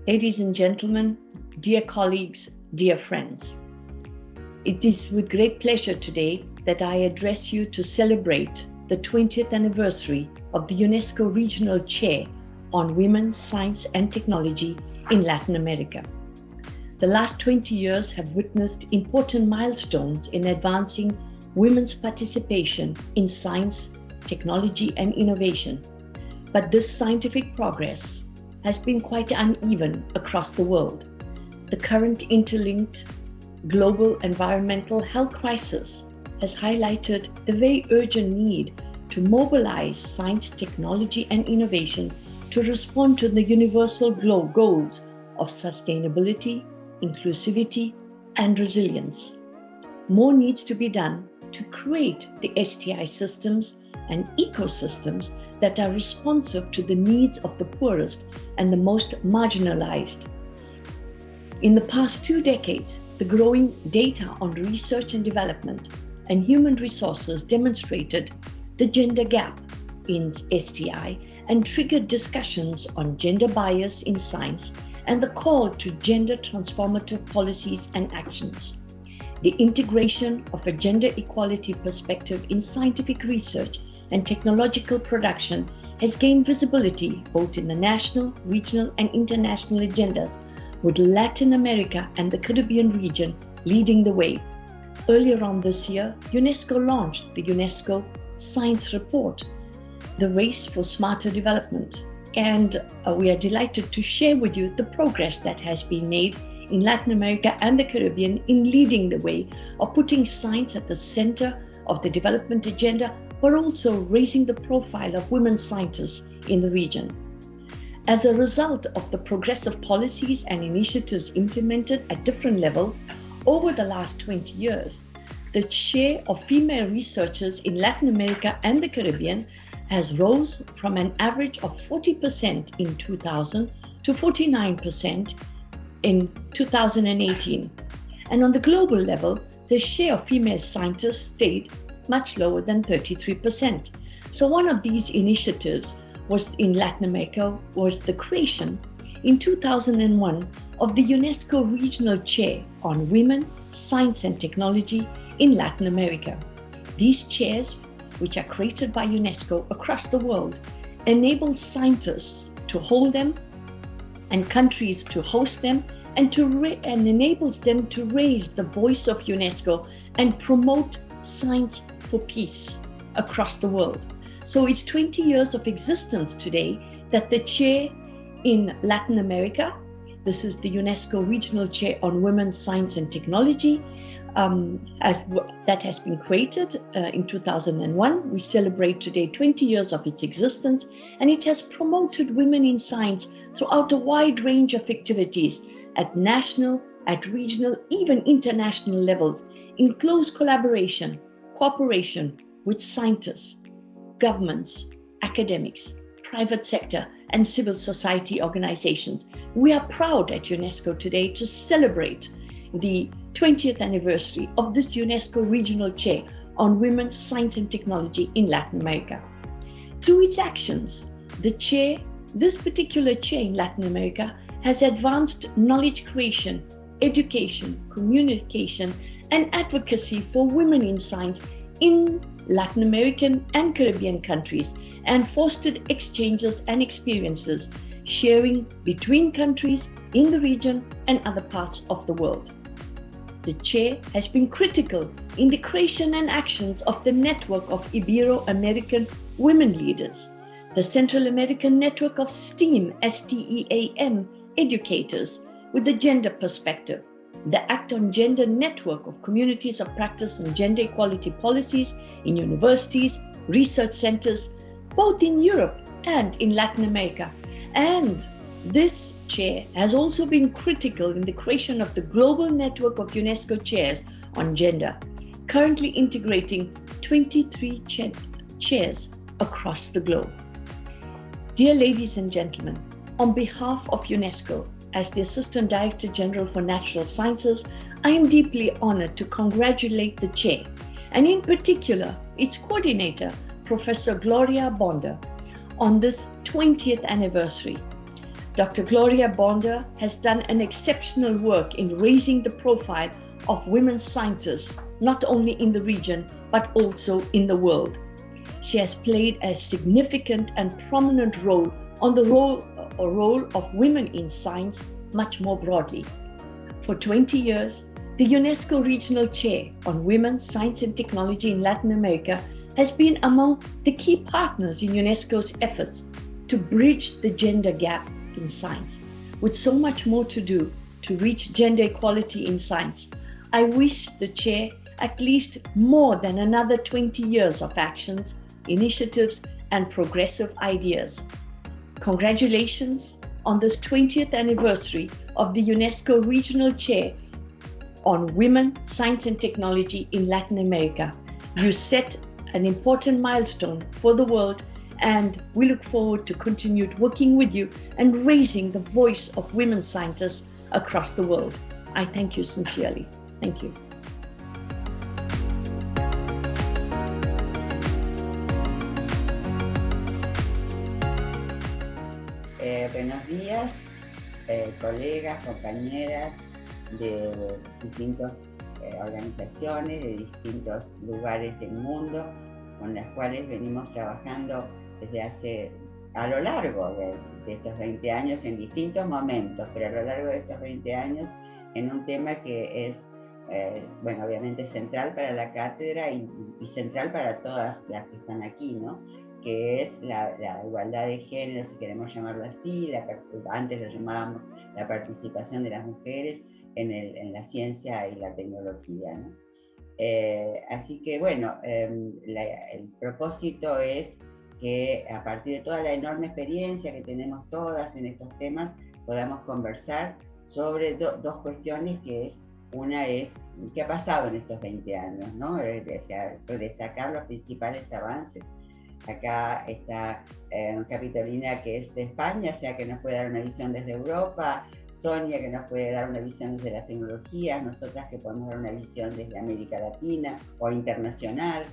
Ladies and gentlemen, dear colleagues, dear friends, it is with great pleasure today that I address you to celebrate the 20th anniversary of the UNESCO Regional Chair on Women, Science and Technology in Latin America. The last 20 years have witnessed important milestones in advancing women's participation in science, technology and innovation. But this scientific progress has been quite uneven across the world. The current interlinked global environmental health crisis has highlighted the very urgent need to mobilize science, technology, and innovation to respond to the universal goals of sustainability, inclusivity, and resilience. More needs to be done to create the STI systems and ecosystems that are responsive to the needs of the poorest and the most marginalized. In the past 2 decades, the growing data on research and development and human resources demonstrated the gender gap in STI and triggered discussions on gender bias in science and the call to gender transformative policies and actions. The integration of a gender equality perspective in scientific research and technological production has gained visibility both in the national, regional, and international agendas, with Latin America and the Caribbean region leading the way. Earlier on this year, UNESCO launched the UNESCO Science Report, The Race for Smarter Development, and we are delighted to share with you the progress that has been made in Latin America and the Caribbean in leading the way of putting science at the center of the development agenda, but also raising the profile of women scientists in the region. As a result of the progressive policies and initiatives implemented at different levels over the last 20 years, the share of female researchers in Latin America and the Caribbean has rose from an average of 40% in 2000 to 49% in 2018. And on the global level, the share of female scientists stayed much lower than 33%. So one of these initiatives was in Latin America was the creation in 2001 of the UNESCO Regional Chair on Women, Science and Technology in Latin America. These chairs, which are created by UNESCO across the world, enable scientists to hold them and countries to host them and enables them to raise the voice of UNESCO and promote science for peace across the world. So it's 20 years of existence today that the chair in Latin America, this is the UNESCO Regional Chair on Women, Science and Technology, that has been created in 2001. We celebrate today 20 years of its existence, and it has promoted women in science throughout a wide range of activities at national, at regional, even international levels, in close cooperation with scientists, governments, academics, private sector, and civil society organizations. We are proud at UNESCO today to celebrate the 20th anniversary of this UNESCO Regional Chair on Women's Science and Technology in Latin America. Through its actions, this particular chair in Latin America has advanced knowledge creation, education, communication, and advocacy for women in science in Latin American and Caribbean countries, and fostered exchanges and experiences, sharing between countries in the region and other parts of the world. The chair has been critical in the creation and actions of the network of Ibero-American women leaders, the Central American network of STEAM, STEAM educators with the gender perspective, the Act on Gender network of communities of practice on gender equality policies in universities, research centers, both in Europe and in Latin America. And this chair has also been critical in the creation of the global network of UNESCO chairs on gender, currently integrating 23 chairs across the globe. Dear ladies and gentlemen, on behalf of UNESCO, as the Assistant Director General for Natural Sciences, I am deeply honored to congratulate the chair, and in particular, its coordinator, Professor Gloria Bonda, on this 20th anniversary. Dr. Gloria Bonder has done an exceptional work in raising the profile of women scientists, not only in the region, but also in the world. She has played a significant and prominent role on the role of women in science much more broadly. For 20 years, the UNESCO Regional Chair on Women, Science and Technology in Latin America has been among the key partners in UNESCO's efforts to bridge the gender gap in science. With so much more to do to reach gender equality in science, I wish the Chair at least more than another 20 years of actions, initiatives, and progressive ideas. Congratulations on this 20th anniversary of the UNESCO Regional Chair on Women, Science and Technology in Latin America. You set an important milestone for the world, and we look forward to continued working with you and raising the voice of women scientists across the world. I thank you sincerely. Thank you. Buenos días, colegas, compañeras de distintas organizaciones, de distintos lugares del mundo, con las cuales venimos trabajando desde a lo largo de estos 20 años en distintos momentos, pero a lo largo de estos 20 años en un tema que es, bueno, obviamente central para la cátedra y central para todas las que están aquí, ¿no? Que es la igualdad de género, si queremos llamarlo así, antes lo llamábamos la participación de las mujeres en la ciencia y la tecnología, ¿no? Así que bueno, el propósito es que a partir de toda la enorme experiencia que tenemos todas en estos temas, podamos conversar sobre dos cuestiones que es, una es qué ha pasado en estos 20 años, ¿no? Destacar los principales avances. Acá está Capitolina, que es de España, o sea que nos puede dar una visión desde Europa, Sonia, que nos puede dar una visión desde las tecnologías, nosotras que podemos dar una visión desde América Latina o internacional.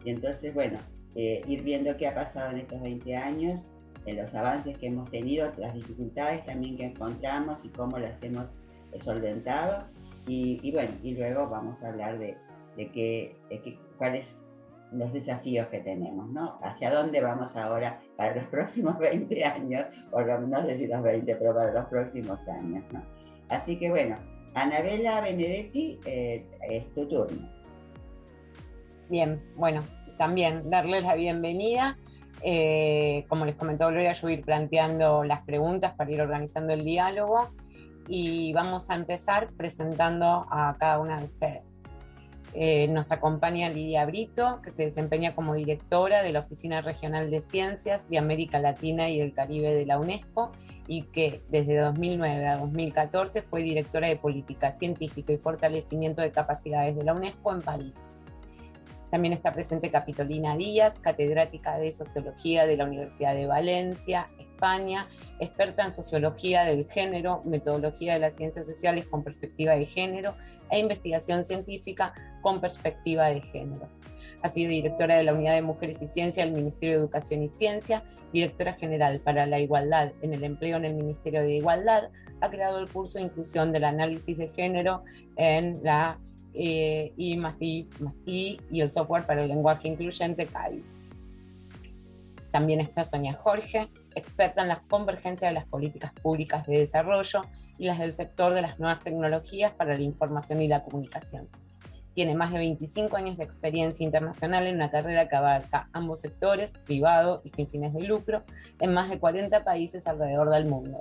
Y entonces, bueno, ir viendo qué ha pasado en estos 20 años, los avances que hemos tenido, las dificultades también que encontramos y cómo las hemos solventado. Y bueno, y luego vamos a hablar de cuáles los desafíos que tenemos, ¿no? Hacia dónde vamos ahora para los próximos 20 años, o no sé si los 20, pero para los próximos años, ¿no? Así que bueno, Anabela Benedetti, es tu turno. Bien, bueno, también darles la bienvenida. Como les comentó Gloria, yo voy a ir planteando las preguntas para ir organizando el diálogo y vamos a empezar presentando a cada una de ustedes. Nos acompaña Lidia Brito, que se desempeña como directora de la Oficina Regional de Ciencias de América Latina y el Caribe de la UNESCO y que desde 2009 a 2014 fue directora de Política Científica y Fortalecimiento de Capacidades de la UNESCO en París. También está presente Capitolina Díaz, catedrática de Sociología de la Universidad de Valencia, España, experta en Sociología del Género, Metodología de las Ciencias Sociales con Perspectiva de Género e Investigación Científica con Perspectiva de Género. Ha sido directora de la Unidad de Mujeres y Ciencia del Ministerio de Educación y Ciencia, directora general para la Igualdad en el Empleo en el Ministerio de Igualdad, ha creado el curso de Inclusión del Análisis de Género en la I+I+I y el software para el lenguaje incluyente CAI. También está Sonia Jorge, experta en la convergencia de las políticas públicas de desarrollo y las del sector de las nuevas tecnologías para la información y la comunicación. Tiene más de 25 años de experiencia internacional en una carrera que abarca ambos sectores, privado y sin fines de lucro, en más de 40 países alrededor del mundo.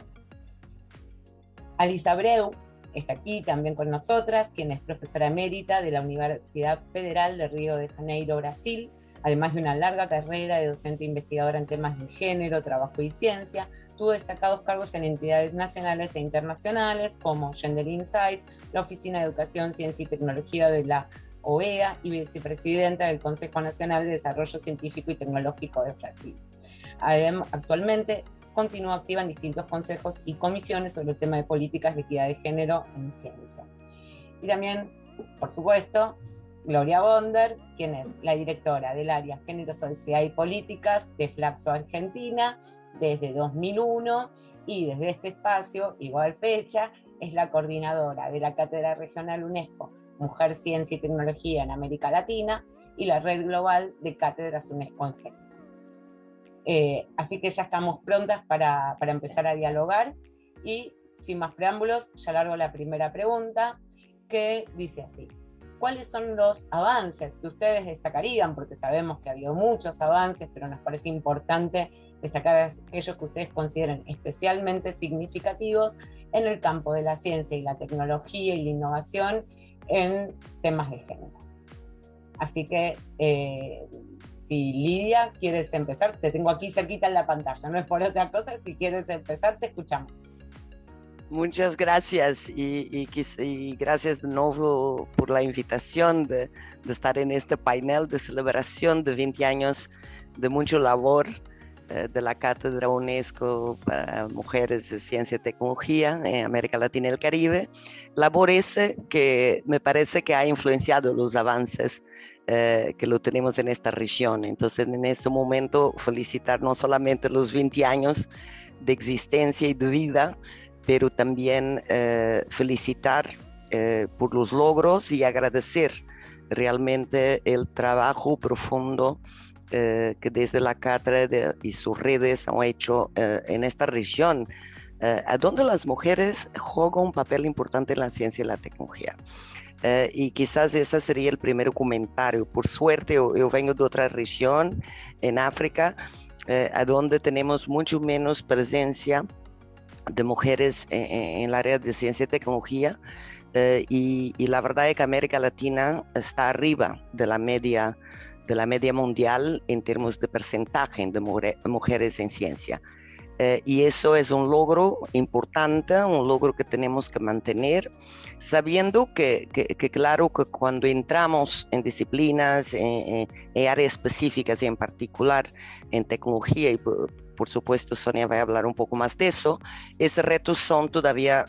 Alice Abreu está aquí también con nosotras, quien es profesora emérita de la Universidad Federal de Río de Janeiro, Brasil, además de una larga carrera de docente e investigadora en temas de género, trabajo y ciencia. Tuvo destacados cargos en entidades nacionales e internacionales como Gender Insight, la Oficina de Educación, Ciencia y Tecnología de la OEA y vicepresidenta del Consejo Nacional de Desarrollo Científico y Tecnológico de Brasil. Actualmente continúa activa en distintos consejos y comisiones sobre el tema de políticas de equidad de género en ciencia. Y también, por supuesto, Gloria Bonder, quien es la directora del área Género, Sociedad y Políticas de Flaxo Argentina desde 2001 y desde este espacio, igual fecha, es la coordinadora de la Cátedra Regional UNESCO Mujer, Ciencia y Tecnología en América Latina y la Red Global de Cátedras UNESCO en Género. Así que ya estamos prontas para empezar a dialogar y sin más preámbulos, ya largo la primera pregunta, que dice así: ¿cuáles son los avances que ustedes destacarían? Porque sabemos que ha habido muchos avances, pero nos parece importante destacar aquellos que ustedes consideren especialmente significativos en el campo de la ciencia y la tecnología y la innovación en temas de género. Así que, si Lidia, quieres empezar, te tengo aquí cerquita en la pantalla, no es por otra cosa, si quieres empezar, te escuchamos. Muchas gracias y gracias de nuevo por la invitación de estar en este panel de celebración de 20 años de mucha labor de la Cátedra UNESCO para Mujeres de Ciencia y Tecnología en América Latina y el Caribe. Labor ese que me parece que ha influenciado los avances que lo tenemos en esta región. Entonces, en este momento, felicitar no solamente los 20 años de existencia y de vida, pero también felicitar por los logros y agradecer realmente el trabajo profundo que desde la cátedra y sus redes han hecho en esta región, a donde las mujeres juegan un papel importante en la ciencia y la tecnología. Y quizás ese sería el primer comentario. Por suerte, yo vengo de otra región en África, a donde tenemos mucho menos presencia de mujeres en el área de ciencia y tecnología, y la verdad es que América Latina está arriba de la media mundial en términos de porcentaje de mujeres en ciencia. Y eso es un logro importante, un logro que tenemos que mantener, sabiendo que claro que cuando entramos en disciplinas, en áreas específicas y en particular en tecnología, y por supuesto Sonia va a hablar un poco más de eso, esos retos son todavía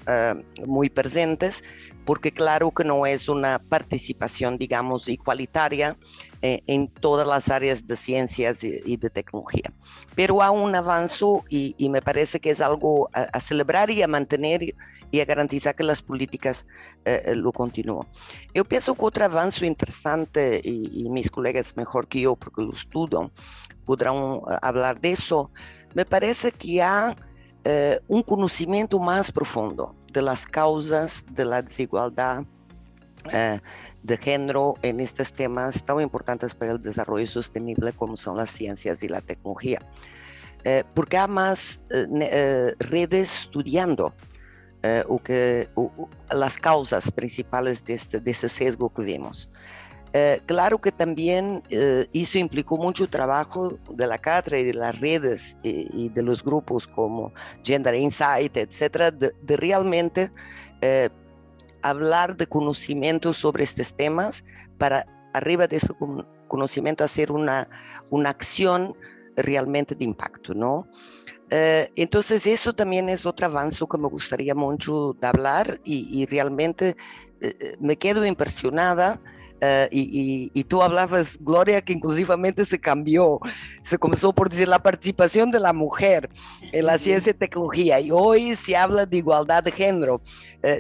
muy presentes, porque claro que no es una participación, digamos, igualitaria en todas las áreas de ciencias y de tecnología. Pero hay un avance y me parece que es algo a celebrar y a mantener y a garantizar que las políticas lo continúen. Yo pienso que otro avance interesante, y mis colegas mejor que yo, porque lo estudian, podrán hablar de eso, me parece que hay un conocimiento más profundo de las causas de la desigualdad de género en estos temas tan importantes para el desarrollo sostenible como son las ciencias y la tecnología. Porque hay más redes estudiando las causas principales de ese sesgo que vemos. Claro que también eso implicó mucho trabajo de la cátedra y de las redes y de los grupos como Gender Insight, etcétera, de realmente hablar de conocimiento sobre estos temas para arriba de ese conocimiento hacer una acción realmente de impacto, ¿no? Entonces eso también es otro avance que me gustaría mucho de hablar y realmente me quedo impresionada. Y tú hablabas, Gloria, que inclusivamente se comenzó por decir la participación de la mujer en la ciencia y tecnología, y hoy se habla de igualdad de género,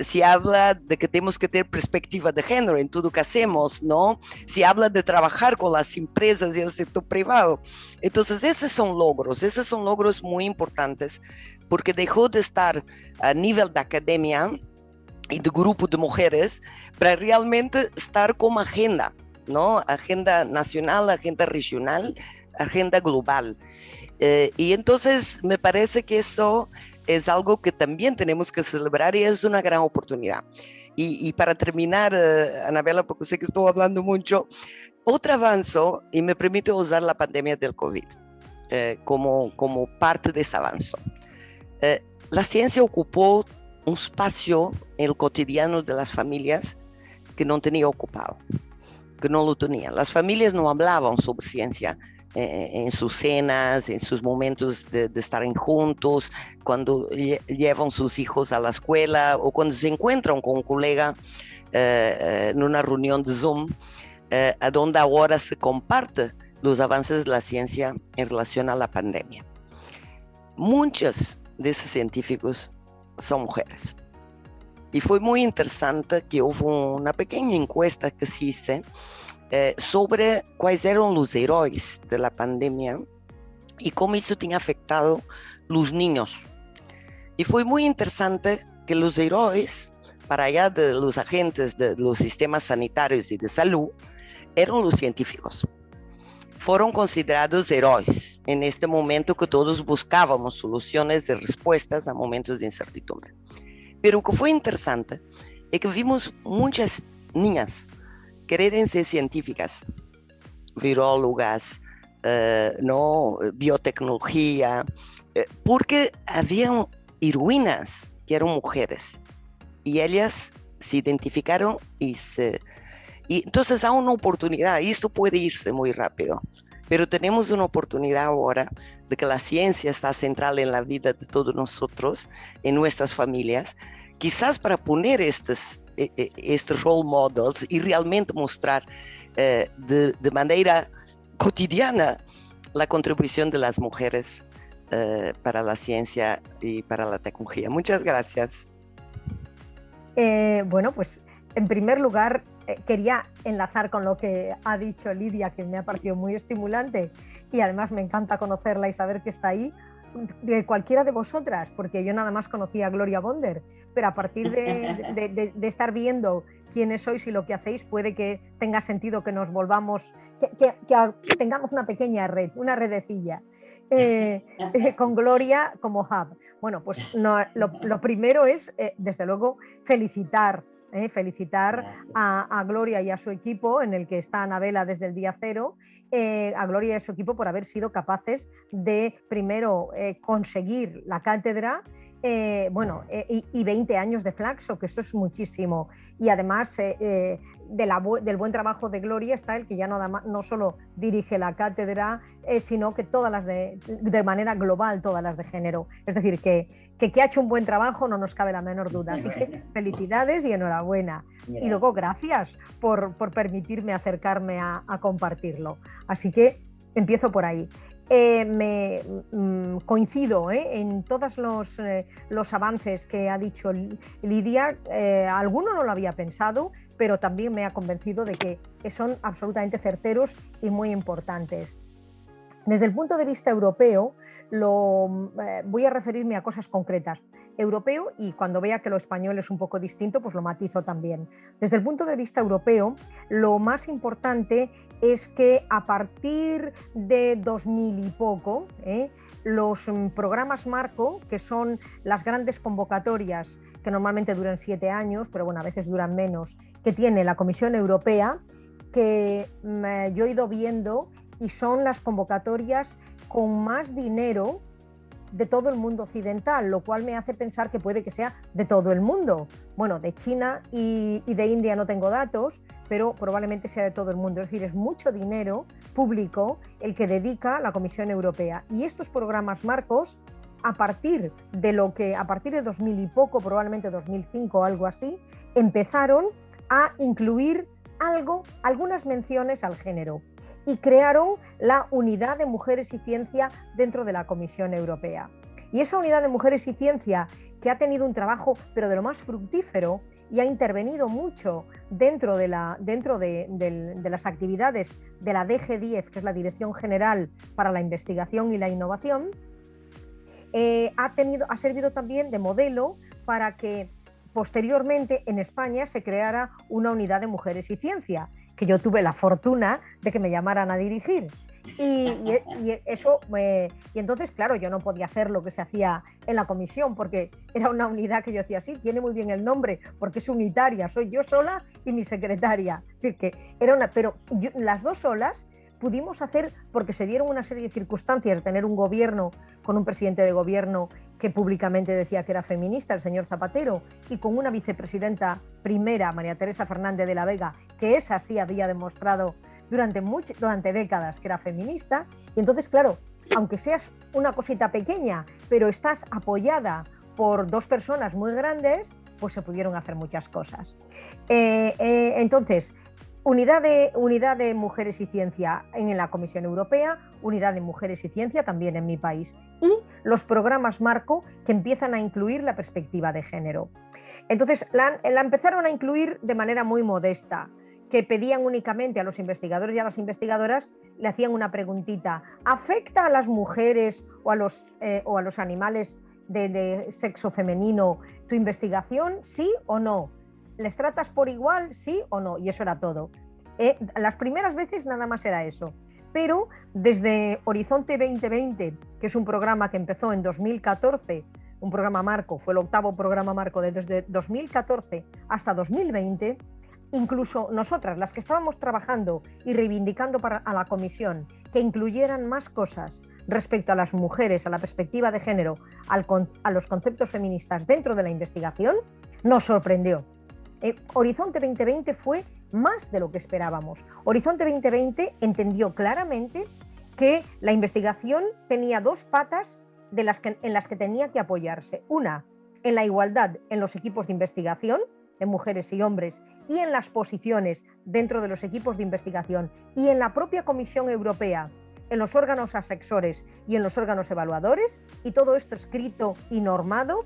se habla de que tenemos que tener perspectiva de género en todo lo que hacemos, ¿no? Se habla de trabajar con las empresas y el sector privado. Entonces esos son logros muy importantes, porque dejó de estar a nivel de academia y de grupo de mujeres para realmente estar como agenda, ¿no? Agenda nacional, agenda regional, agenda global. Y entonces me parece que eso es algo que también tenemos que celebrar y es una gran oportunidad. Y para terminar, Anabela, porque sé que estoy hablando mucho, otro avance, y me permite usar la pandemia del COVID como parte de ese avance. La ciencia ocupó un espacio en el cotidiano de las familias que no tenía ocupado, que no lo tenía. Las familias no hablaban sobre ciencia en sus cenas, en sus momentos de estar juntos, cuando llevan sus hijos a la escuela o cuando se encuentran con un colega en una reunión de Zoom, a donde ahora se comparte los avances de la ciencia en relación a la pandemia. Muchas de esos científicos son mujeres. Y fue muy interesante que hubo una pequeña encuesta que se hizo sobre cuáles eran los héroes de la pandemia y cómo eso tenía afectado los niños. Y fue muy interesante que los héroes, para allá de los agentes de los sistemas sanitarios y de salud, eran los científicos. Fueron considerados héroes en este momento que todos buscábamos soluciones y respuestas a momentos de incertidumbre. Pero lo que fue interesante es que vimos muchas niñas querer ser científicas, virólogas, biotecnología, porque habían heroínas que eran mujeres y ellas se identificaron y entonces hay una oportunidad, y esto puede irse muy rápido, pero tenemos una oportunidad ahora de que la ciencia está central en la vida de todos nosotros, en nuestras familias, quizás para poner estos role models y realmente mostrar de manera cotidiana la contribución de las mujeres para la ciencia y para la tecnología. Muchas gracias. Bueno, pues en primer lugar quería enlazar con lo que ha dicho Lidia, que me ha parecido muy estimulante y además me encanta conocerla y saber que está ahí, de cualquiera de vosotras, porque yo nada más conocía a Gloria Bonder, pero a partir de estar viendo quiénes sois y lo que hacéis, puede que tenga sentido que nos volvamos, que tengamos una pequeña red, una redecilla. Con Gloria como hub. Bueno, pues lo primero es, desde luego, felicitar a Gloria y a su equipo, en el que está Anabela desde el día cero, a Gloria y a su equipo por haber sido capaces de, primero, conseguir la cátedra, y 20 años de Flaxo, que eso es muchísimo. Y además del buen trabajo de Gloria está el que ya no solo dirige la cátedra, sino que todas las de manera global, todas las de género. Es decir, que ha hecho un buen trabajo, no nos cabe la menor duda. Así que felicidades y enhorabuena. Gracias. Y luego gracias por permitirme acercarme a compartirlo. Así que empiezo por ahí. Coincido en todos los avances que ha dicho Lidia. Alguno no lo había pensado, pero también me ha convencido de que son absolutamente certeros y muy importantes. Desde el punto de vista europeo, voy a referirme a cosas concretas. Europeo, y cuando vea que lo español es un poco distinto, pues lo matizo también. Desde el punto de vista europeo, lo más importante es que a partir de 2000 y poco, los programas marco, que son las grandes convocatorias, que normalmente duran 7 años, pero bueno, a veces duran menos, que tiene la Comisión Europea, que yo he ido viendo, y son las convocatorias con más dinero de todo el mundo occidental, lo cual me hace pensar que puede que sea de todo el mundo. Bueno, de China y de India no tengo datos, pero probablemente sea de todo el mundo. Es decir, es mucho dinero público el que dedica la Comisión Europea. Y estos programas marcos, a partir de 2000 y poco, probablemente 2005 o algo así, empezaron a incluir algunas menciones al género, y crearon la Unidad de Mujeres y Ciencia dentro de la Comisión Europea. Y esa Unidad de Mujeres y Ciencia, que ha tenido un trabajo, pero de lo más fructífero, y ha intervenido mucho dentro de las actividades de la DG10, que es la Dirección General para la Investigación y la Innovación, ha servido también de modelo para que posteriormente en España se creara una Unidad de Mujeres y Ciencia, que yo tuve la fortuna de que me llamaran a dirigir. Y entonces, claro, yo no podía hacer lo que se hacía en la comisión, porque era una unidad que yo decía, sí, tiene muy bien el nombre, porque es unitaria, soy yo sola y mi secretaria. Es decir, que pero las dos solas pudimos hacer, porque se dieron una serie de circunstancias de tener un gobierno con un presidente de gobierno que públicamente decía que era feminista, el señor Zapatero, y con una vicepresidenta primera, María Teresa Fernández de la Vega, que esa sí había demostrado durante décadas que era feminista. Y entonces, claro, aunque seas una cosita pequeña, pero estás apoyada por dos personas muy grandes, pues se pudieron hacer muchas cosas. Entonces, Unidad de Mujeres y Ciencia en la Comisión Europea, Unidad de Mujeres y Ciencia también en mi país, y los programas marco que empiezan a incluir la perspectiva de género. Entonces la empezaron a incluir de manera muy modesta, que pedían únicamente a los investigadores y a las investigadoras, le hacían una preguntita: ¿afecta a las mujeres o a los animales de sexo femenino tu investigación, sí o no? ¿Les tratas por igual, sí o no? Y eso era todo. Las primeras veces nada más era eso, pero desde Horizonte 2020, que es un programa que empezó en 2014, un programa marco, fue el 8º programa marco desde 2014 hasta 2020, incluso nosotras, las que estábamos trabajando y reivindicando a la comisión que incluyeran más cosas respecto a las mujeres, a la perspectiva de género, a los conceptos feministas dentro de la investigación, nos sorprendió. Horizonte 2020 fue más de lo que esperábamos. Horizonte 2020 entendió claramente que la investigación tenía dos patas en las que tenía que apoyarse. Una, en la igualdad en los equipos de investigación, de mujeres y hombres, y en las posiciones dentro de los equipos de investigación, y en la propia Comisión Europea, en los órganos asesores y en los órganos evaluadores, y todo esto escrito y normado.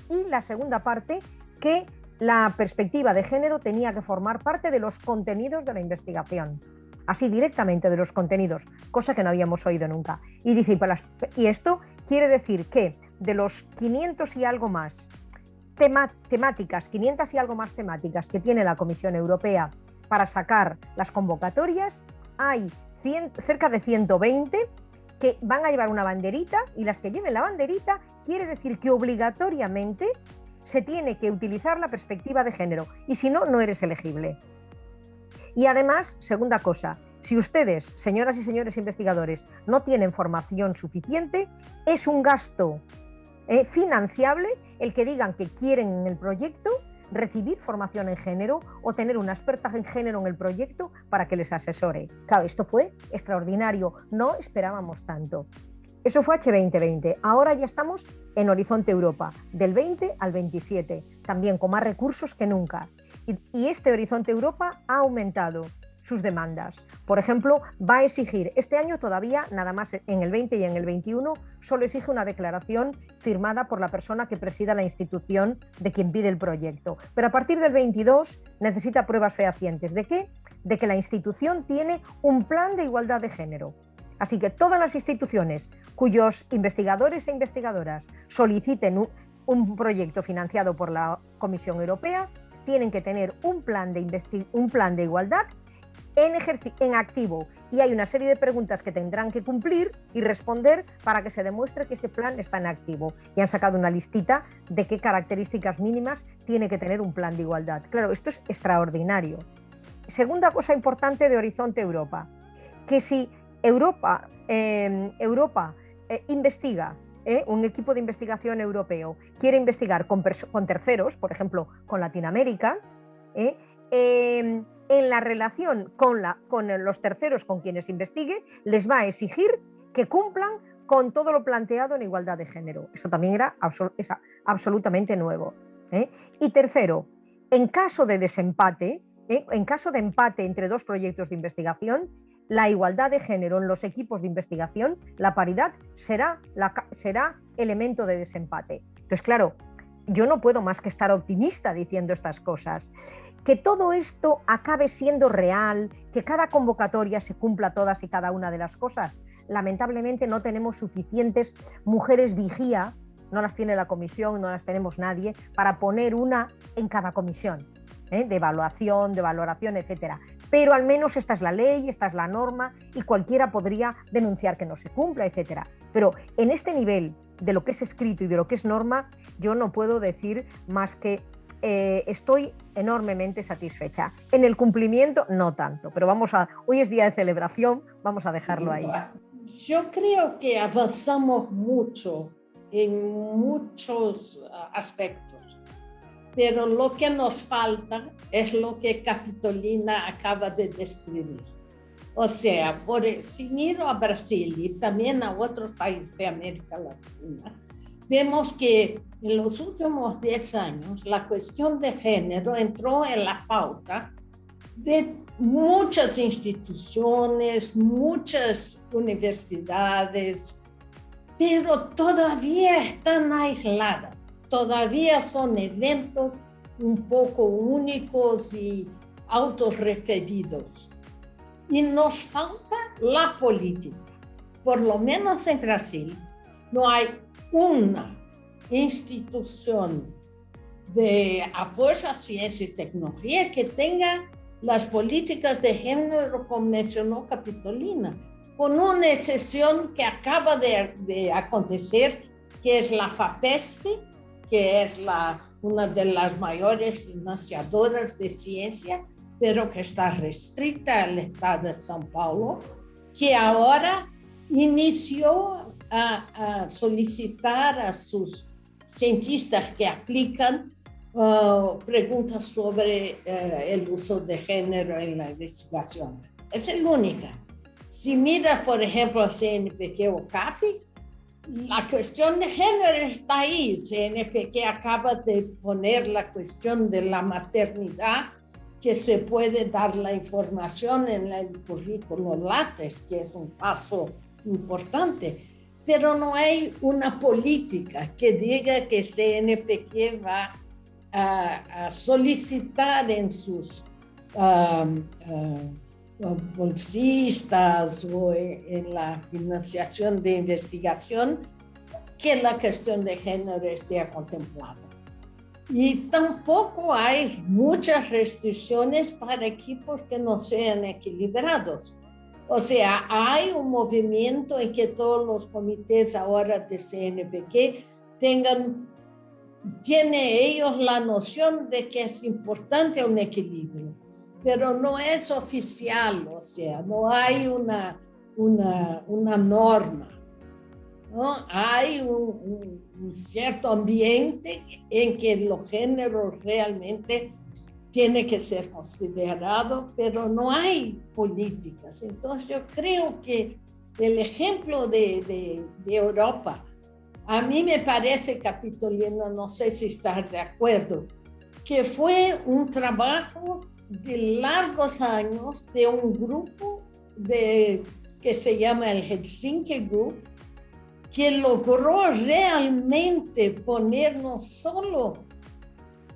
Y la segunda parte, que la perspectiva de género tenía que formar parte de los contenidos de la investigación, así directamente de los contenidos, cosa que no habíamos oído nunca. Y dice, y esto quiere decir que de los 500 y algo más temáticas, 500 y algo más temáticas que tiene la Comisión Europea para sacar las convocatorias, hay cerca de 120 que van a llevar una banderita, y las que lleven la banderita quiere decir que obligatoriamente se tiene que utilizar la perspectiva de género, y si no, no eres elegible. Y además, segunda cosa, si ustedes, señoras y señores investigadores, no tienen formación suficiente, es un gasto financiable el que digan que quieren en el proyecto recibir formación en género o tener una experta en género en el proyecto para que les asesore. Claro, esto fue extraordinario, no esperábamos tanto. Eso fue H2020. Ahora ya estamos en Horizonte Europa, del 20 al 27, también con más recursos que nunca. Y este Horizonte Europa ha aumentado sus demandas. Por ejemplo, va a exigir, este año todavía, nada más en el 20 y en el 21, solo exige una declaración firmada por la persona que presida la institución de quien pide el proyecto. Pero a partir del 22 necesita pruebas fehacientes. ¿De qué? De que la institución tiene un plan de igualdad de género. Así que todas las instituciones cuyos investigadores e investigadoras soliciten un proyecto financiado por la Comisión Europea tienen que tener un plan de igualdad en activo, y hay una serie de preguntas que tendrán que cumplir y responder para que se demuestre que ese plan está en activo. Y han sacado una listita de qué características mínimas tiene que tener un plan de igualdad. Claro, esto es extraordinario. Segunda cosa importante de Horizonte Europa, que si Europa investiga, un equipo de investigación europeo quiere investigar con terceros, por ejemplo, con Latinoamérica, en la relación con los terceros con quienes investigue, les va a exigir que cumplan con todo lo planteado en igualdad de género. Eso también es absolutamente nuevo. Y tercero, en caso de desempate, en caso de empate entre dos proyectos de investigación, la igualdad de género en los equipos de investigación, la paridad, será elemento de desempate. Entonces, claro, yo no puedo más que estar optimista diciendo estas cosas. Que todo esto acabe siendo real, que cada convocatoria se cumpla todas y cada una de las cosas. Lamentablemente no tenemos suficientes mujeres vigía, no las tiene la comisión, no las tenemos nadie, para poner una en cada comisión, de evaluación, de valoración, etcétera. Pero al menos esta es la ley, esta es la norma, y cualquiera podría denunciar que no se cumpla, etcétera. Pero en este nivel de lo que es escrito y de lo que es norma, yo no puedo decir más que estoy enormemente satisfecha. En el cumplimiento, no tanto, pero hoy es día de celebración, vamos a dejarlo ahí. Yo creo que avanzamos mucho en muchos aspectos, pero lo que nos falta es lo que Capitolina acaba de describir. O sea, si miro a Brasil y también a otros países de América Latina, vemos que en los últimos 10 años la cuestión de género entró en la pauta de muchas instituciones, muchas universidades, pero todavía están aisladas, todavía son eventos un poco únicos y autorreferidos. Y nos falta la política. Por lo menos en Brasil, no hay una institución de apoyo a ciencia y tecnología que tenga las políticas de género como mencionó Capitolina, con una excepción que acaba de acontecer, que es la FAPESP, que es una de las mayores financiadoras de ciencia, pero que está restricta al estado de São Paulo, que ahora inició a solicitar a sus cientistas que aplican preguntas sobre el uso de género en la investigación. Es la única. Si miras, por ejemplo, a CNPq o CAPES, la cuestión de género está ahí. CNPq acaba de poner la cuestión de la maternidad, que se puede dar la información en el currículo LATEX, que es un paso importante, pero no hay una política que diga que CNPq va a solicitar en sus bolsistas o en la financiación de investigación que la cuestión de género esté contemplada. Y tampoco hay muchas restricciones para equipos que no sean equilibrados. O sea, hay un movimiento en que todos los comités ahora de CNPq tienen ellos la noción de que es importante un equilibrio, pero no es oficial, o sea, no hay una norma, ¿no? Hay un cierto ambiente en que los géneros realmente tiene que ser considerado, pero no hay políticas. Entonces yo creo que el ejemplo de Europa, a mí me parece, Capitolina, no sé si estás de acuerdo, que fue un trabajo de largos años de un grupo que se llama el Helsinki Group, que logró realmente poner no solo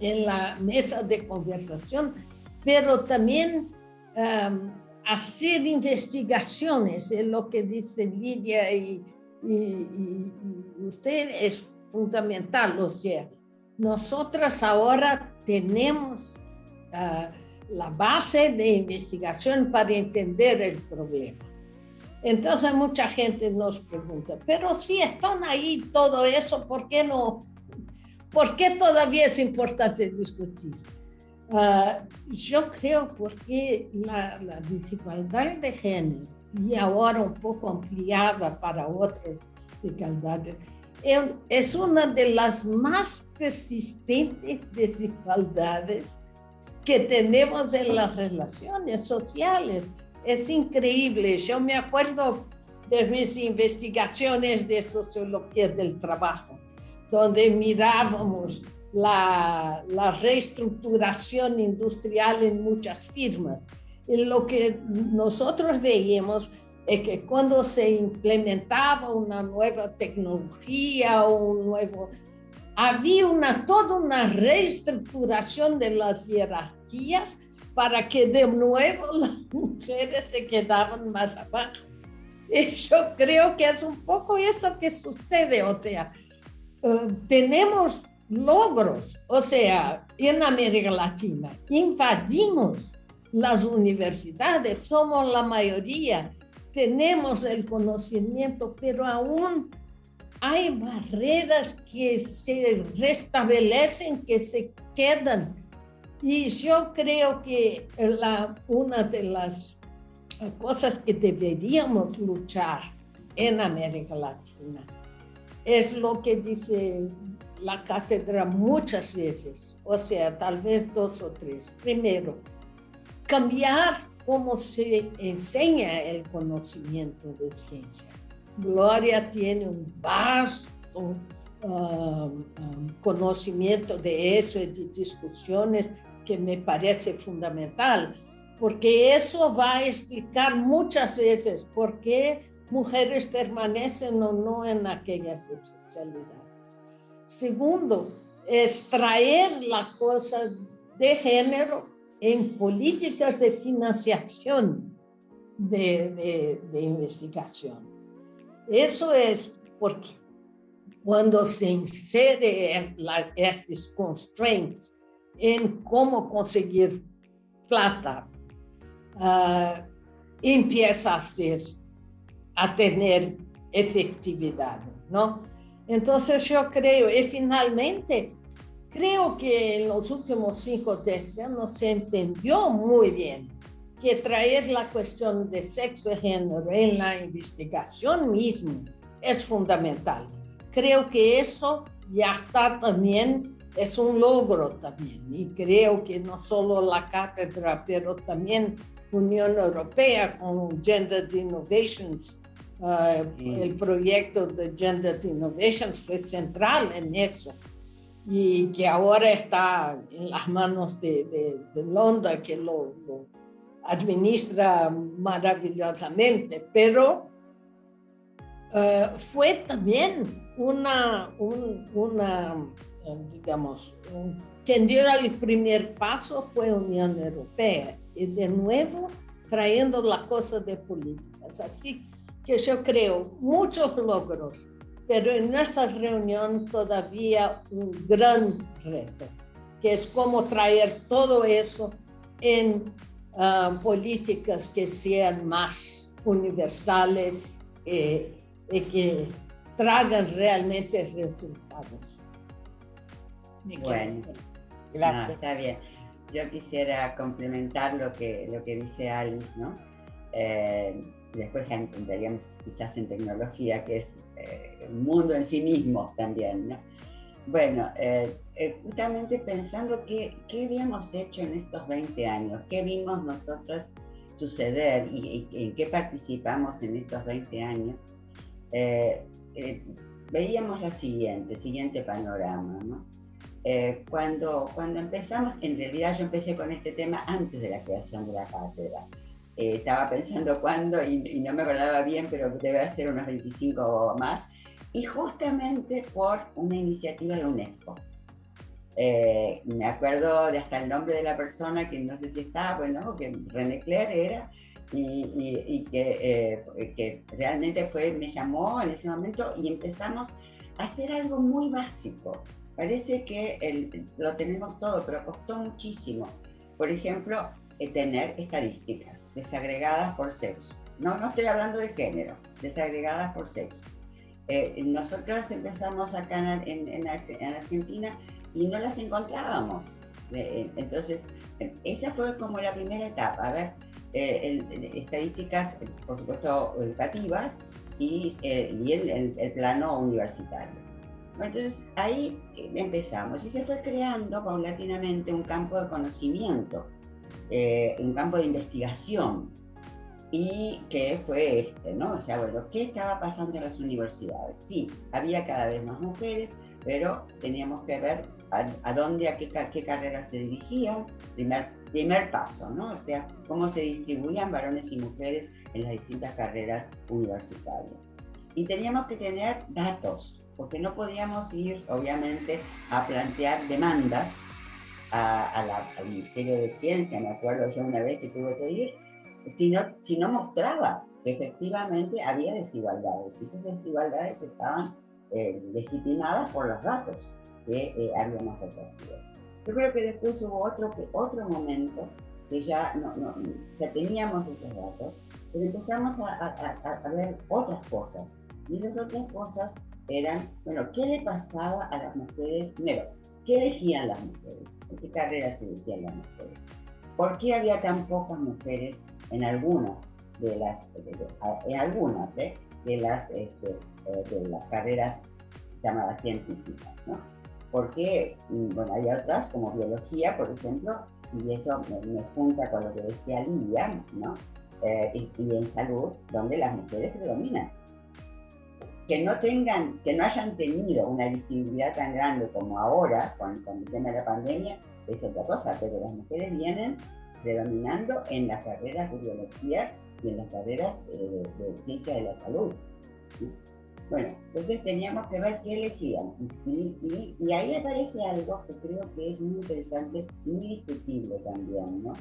en la mesa de conversación, pero también hacer investigaciones, en lo que dice Lidia y usted es fundamental, o sea, nosotras ahora tenemos la base de investigación para entender el problema. Entonces mucha gente nos pregunta, pero si están ahí todo eso, ¿por qué no? ¿Por qué todavía es importante discutir? Yo creo porque la desigualdad de género, y ahora un poco ampliada para otras desigualdades, es una de las más persistentes desigualdades que tenemos en las relaciones sociales. Es increíble. Yo me acuerdo de mis investigaciones de sociología del trabajo, donde mirábamos la reestructuración industrial en muchas firmas. Y lo que nosotros veíamos es que cuando se implementaba una nueva tecnología o había toda una reestructuración de las jerarquías para que de nuevo las mujeres se quedaban más abajo. Y yo creo que es un poco eso que sucede, o sea, tenemos logros, o sea, en América Latina invadimos las universidades, somos la mayoría, tenemos el conocimiento, pero aún hay barreras que se restablecen, que se quedan. Y yo creo que una de las cosas que deberíamos luchar en América Latina es lo que dice la cátedra muchas veces, o sea, tal vez 2 o 3. Primero, cambiar cómo se enseña el conocimiento de ciencia. Gloria tiene un vasto conocimiento de eso y de discusiones que me parece fundamental. porque eso va a explicar muchas veces por qué mujeres permanecen o no en aquellas especialidades. Segundo, es traer la cosa de género en políticas de financiación de investigación. Eso es porque cuando se insere estos constraints en cómo conseguir plata, empieza a tener efectividad, ¿no? Entonces yo creo, y finalmente, creo que en los últimos 5 o 10 años se entendió muy bien que traer la cuestión de sexo y género en la investigación misma es fundamental. Creo que eso ya está también, es un logro también, y creo que no solo la cátedra, pero también Unión Europea con Gendered Innovations, el proyecto de Gendered Innovations fue central en eso, y que ahora está en las manos de Londa, que lo administra maravillosamente, pero fue también quien dio el primer paso fue Unión Europea, y de nuevo trayendo la cosa de políticas. Así que yo creo muchos logros, pero en nuestra reunión todavía un gran reto, que es cómo traer todo eso en políticas que sean más universales y que traigan realmente resultados. Bueno, gracias. No, está bien. Yo quisiera complementar lo que dice Alice, ¿no? Después ya entraríamos quizás en tecnología, que es un mundo en sí mismo también, ¿no? Bueno, justamente pensando qué habíamos hecho en estos 20 años, qué vimos nosotros suceder y en qué participamos en estos 20 años, veíamos lo siguiente panorama, ¿no? Cuando empezamos, en realidad yo empecé con este tema antes de la creación de la cátedra. Estaba pensando cuándo y no me acordaba bien, pero debe ser unos 25 o más, y justamente por una iniciativa de UNESCO. Me acuerdo de hasta el nombre de la persona, que no sé si estaba, bueno, que René Clair era, y que realmente me llamó en ese momento, y empezamos a hacer algo muy básico. Parece que lo tenemos todo, pero costó muchísimo. Por ejemplo, tener estadísticas desagregadas por sexo. No estoy hablando de género, desagregadas por sexo. Nosotros empezamos acá en Argentina y no las encontrábamos. Entonces, esa fue como la primera etapa. A ver, estadísticas, por supuesto, educativas y el plano universitario. Bueno, entonces, ahí empezamos y se fue creando paulatinamente un campo de conocimiento, un campo de investigación, y que fue ¿no? O sea, bueno, ¿qué estaba pasando en las universidades? Sí, había cada vez más mujeres, pero teníamos que ver a qué carreras se dirigían, primer paso, ¿no? O sea, cómo se distribuían varones y mujeres en las distintas carreras universitarias. Y teníamos que tener datos, porque no podíamos ir, obviamente, a plantear demandas al Ministerio de Ciencia. Me acuerdo yo una vez que tuve que ir, si no mostraba que efectivamente había desigualdades, y esas desigualdades estaban legitimadas por los datos que habíamos recogido. Yo creo que después hubo otro momento que ya teníamos esos datos, pero empezamos a ver otras cosas, y esas otras cosas eran, bueno, ¿qué le pasaba a las mujeres? Primero, ¿qué elegían las mujeres? ¿En qué carreras elegían las mujeres? ¿Por qué había tan pocas mujeres en algunas de las carreras llamadas científicas, ¿no? Porque, bueno, hay otras como biología, por ejemplo, y esto me junta con lo que decía Lidia, ¿no? Y en salud, donde las mujeres predominan. Que no hayan tenido una visibilidad tan grande como ahora, con el tema de la pandemia, es otra cosa, pero las mujeres vienen predominando en las carreras de biología y en las carreras de ciencia de la salud, ¿sí? Bueno, entonces teníamos que ver qué elegían. Y ahí aparece algo que creo que es muy interesante y muy discutible también, ¿no?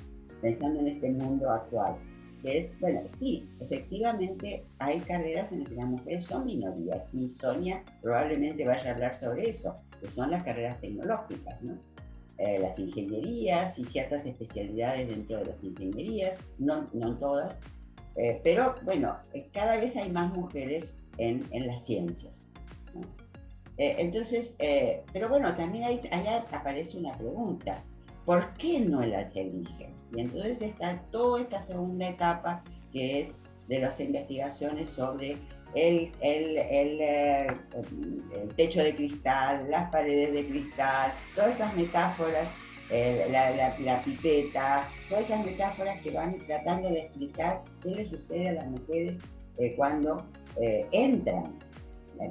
Pensando en este mundo actual, que es, bueno, sí, efectivamente hay carreras en las que las mujeres son minorías, y Sonia probablemente vaya a hablar sobre eso, que son las carreras tecnológicas, ¿no? Las ingenierías y ciertas especialidades dentro de las ingenierías, no todas, pero bueno, cada vez hay más mujeres en las ciencias, ¿no? Entonces, pero bueno, también allá aparece una pregunta: ¿por qué no las eligen? Y entonces está toda esta segunda etapa, que es de las investigaciones sobre el techo de cristal, las paredes de cristal, todas esas metáforas, la pipeta, todas esas metáforas que van tratando de explicar qué les sucede a las mujeres cuando entran,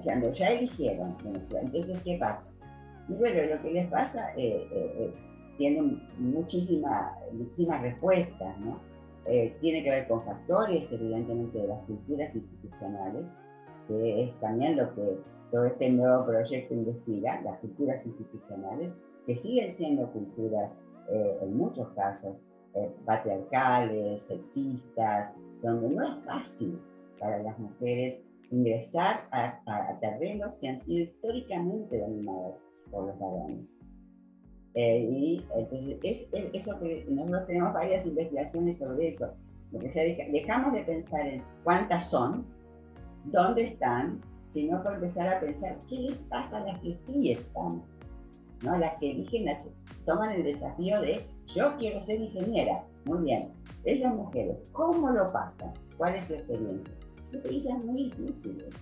cuando ya eligieron. Entonces, ¿qué pasa? Y bueno, lo que les pasa tiene muchísimas respuestas, ¿no? Tiene que ver con factores, evidentemente, de las culturas institucionales, que es también lo que todo este nuevo proyecto investiga, las culturas institucionales, que siguen siendo culturas, en muchos casos, patriarcales, sexistas, donde no es fácil para las mujeres ingresar a terrenos que han sido históricamente dominados por los varones. Y entonces eso que nosotros tenemos varias investigaciones sobre eso, porque dejamos de pensar en cuántas son, dónde están, sino por empezar a pensar qué les pasa a las que sí están, ¿no? Las que eligen, toman el desafío de yo quiero ser ingeniera. Muy bien, esas mujeres, ¿cómo lo pasan? ¿Cuál es su experiencia? Son experiencias muy difíciles,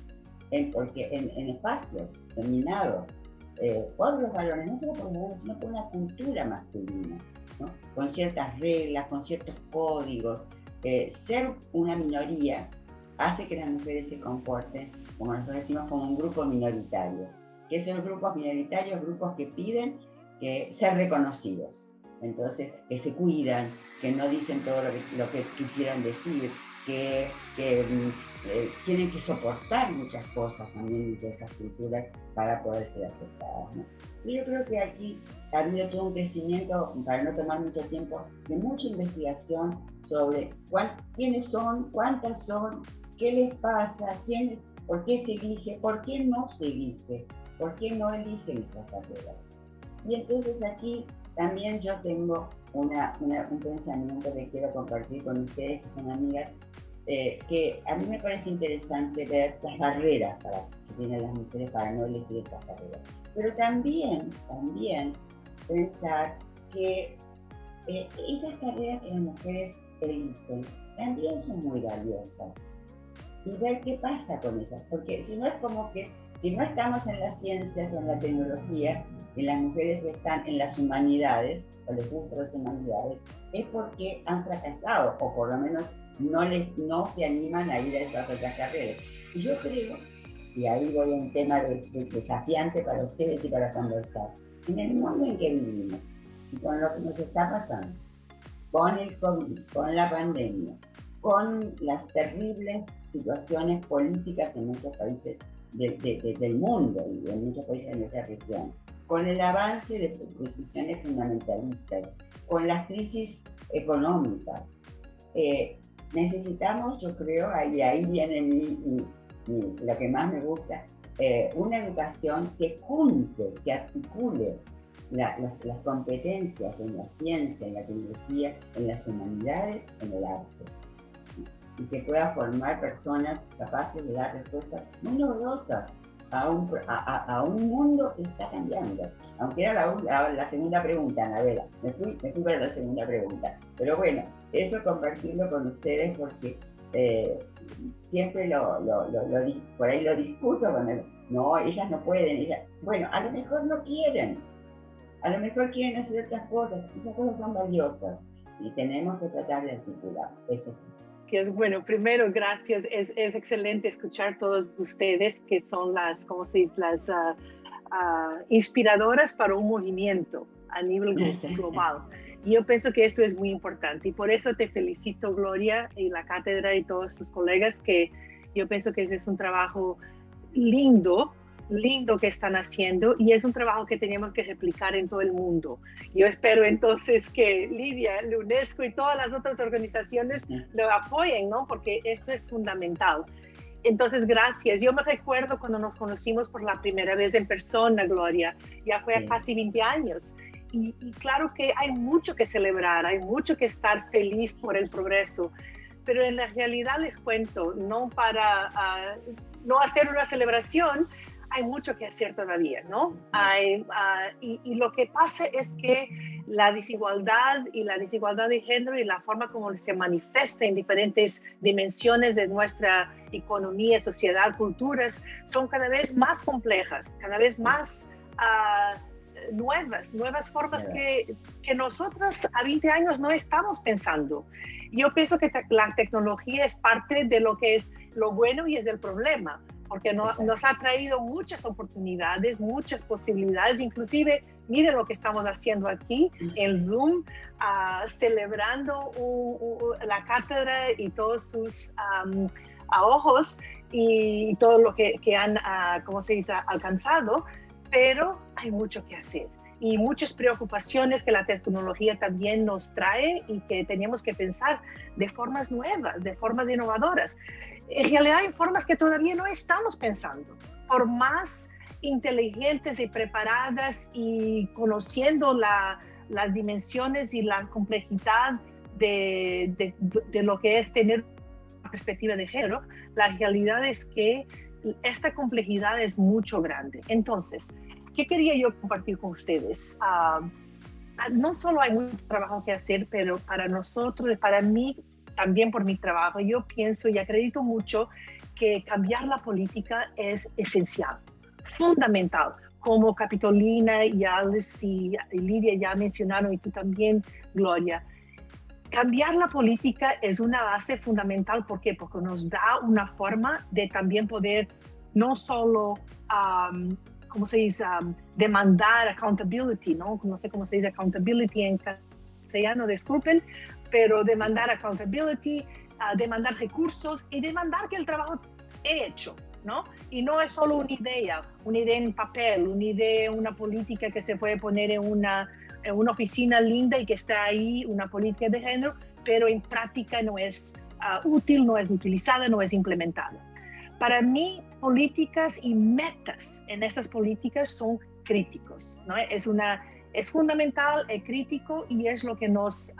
porque en espacios dominados por los varones, no solo por los varones, sino por una cultura masculina, ¿no? Con ciertas reglas, con ciertos códigos. Ser una minoría hace que las mujeres se comporten, como nosotros decimos, como un grupo minoritario. Que son grupos minoritarios, grupos que piden ser reconocidos. Entonces, que se cuidan, que no dicen todo lo que quisieran decir, que tienen que soportar muchas cosas también de esas culturas para poder ser aceptadas, ¿no? Y yo creo que aquí ha habido todo un crecimiento, para no tomar mucho tiempo, de mucha investigación sobre quiénes son, cuántas son, qué les pasa, por qué se elige, por qué no se elige, por qué no eligen esas carreras. Y entonces aquí también yo tengo un pensamiento que quiero compartir con ustedes, que son amigas, que a mí me parece interesante ver las barreras que tienen las mujeres para no elegir estas carreras. Pero también pensar que esas carreras que las mujeres eligen también son muy valiosas, y ver qué pasa con esas, porque si no es como que si no estamos en las ciencias o en la tecnología y las mujeres están en las humanidades o les gustan las humanidades, es porque han fracasado, o por lo menos no se animan a ir a esas otras carreras. Y yo creo, y ahí voy a un tema desafiante para ustedes y para conversar, en el mundo en que vivimos y con lo que nos está pasando, con el COVID, con la pandemia, con las terribles situaciones políticas en muchos países del mundo y en muchos países de nuestra región, con el avance de posiciones fundamentalistas, con las crisis económicas, necesitamos, yo creo, y ahí viene lo que más me gusta, una educación que junte, que articule las competencias en la ciencia, en la tecnología, en las humanidades, en el arte, y que pueda formar personas capaces de dar respuestas muy novedosas a un mundo que está cambiando. Aunque era la segunda pregunta, Anabela, me fui para la segunda pregunta, pero bueno, eso compartirlo con ustedes, porque siempre por ahí lo discuto con él. No, ellas no pueden, bueno, a lo mejor no quieren, a lo mejor quieren hacer otras cosas, esas cosas son valiosas y tenemos que tratar de articular, eso sí. Que es bueno, primero, gracias, es excelente escuchar todos ustedes que son las inspiradoras para un movimiento a nivel global. Y yo pienso que esto es muy importante y por eso te felicito, Gloria, y la cátedra y todos tus colegas, que yo pienso que ese es un trabajo lindo que están haciendo y es un trabajo que tenemos que replicar en todo el mundo. Yo espero entonces que Lidia, la UNESCO y todas las otras organizaciones lo apoyen, ¿no? Porque esto es fundamental. Entonces, gracias. Yo me recuerdo cuando nos conocimos por la primera vez en persona, Gloria, ya fue casi 20 años. Y claro que hay mucho que celebrar, hay mucho que estar feliz por el progreso, pero en la realidad les cuento, no para no hacer una celebración, hay mucho que hacer todavía, ¿no? Y lo que pasa es que la desigualdad de género y la forma como se manifiesta en diferentes dimensiones de nuestra economía, sociedad, culturas, son cada vez más complejas, cada vez más nuevas formas que nosotros a 20 años no estamos pensando. Yo pienso que la tecnología es parte de lo que es lo bueno y es el problema, porque nos ha traído muchas oportunidades, muchas posibilidades, inclusive miren lo que estamos haciendo aquí en Zoom, celebrando la cátedra y todos sus ahorros y todo lo que han, ¿cómo se dice?, alcanzado, pero hay mucho que hacer y muchas preocupaciones que la tecnología también nos trae y que tenemos que pensar de formas nuevas, de formas innovadoras. En realidad hay formas que todavía no estamos pensando. Por más inteligentes y preparadas y conociendo las dimensiones y la complejidad de lo que es tener una perspectiva de género, la realidad es que esta complejidad es mucho grande. Entonces, ¿qué quería yo compartir con ustedes? No solo hay mucho trabajo que hacer, pero para nosotros, para mí, también por mi trabajo, yo pienso y acredito mucho que cambiar la política es esencial, fundamental. Como Capitolina y Alice y Lidia ya mencionaron, y tú también, Gloria, cambiar la política es una base fundamental. ¿Por qué? Porque nos da una forma de también poder no solo, ¿cómo se dice?, demandar accountability, ¿no? No sé cómo se dice accountability en castellano, disculpen, pero demandar accountability, demandar recursos y demandar que el trabajo esté hecho, ¿no? Y no es solo una idea en papel, una política que se puede poner en una oficina linda y que está ahí, una política de género, pero en práctica no es útil, no es utilizada, no es implementada. Para mí, políticas y metas en esas políticas son críticos, ¿no? Es fundamental, es crítico y es lo que nos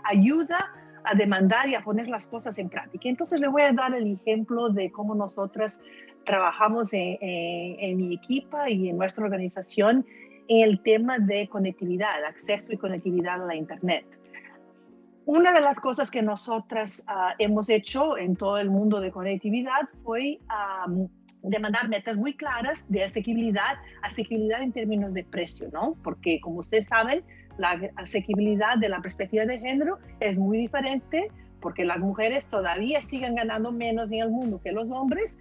ayuda a demandar y a poner las cosas en práctica. Entonces, le voy a dar el ejemplo de cómo nosotras trabajamos en mi equipo y en nuestra organización en el tema de conectividad, acceso y conectividad a la Internet. Una de las cosas que nosotras hemos hecho en todo el mundo de conectividad fue demandar metas muy claras de asequibilidad en términos de precio, ¿no? Porque, como ustedes saben, la asequibilidad de la perspectiva de género es muy diferente porque las mujeres todavía siguen ganando menos en el mundo que los hombres.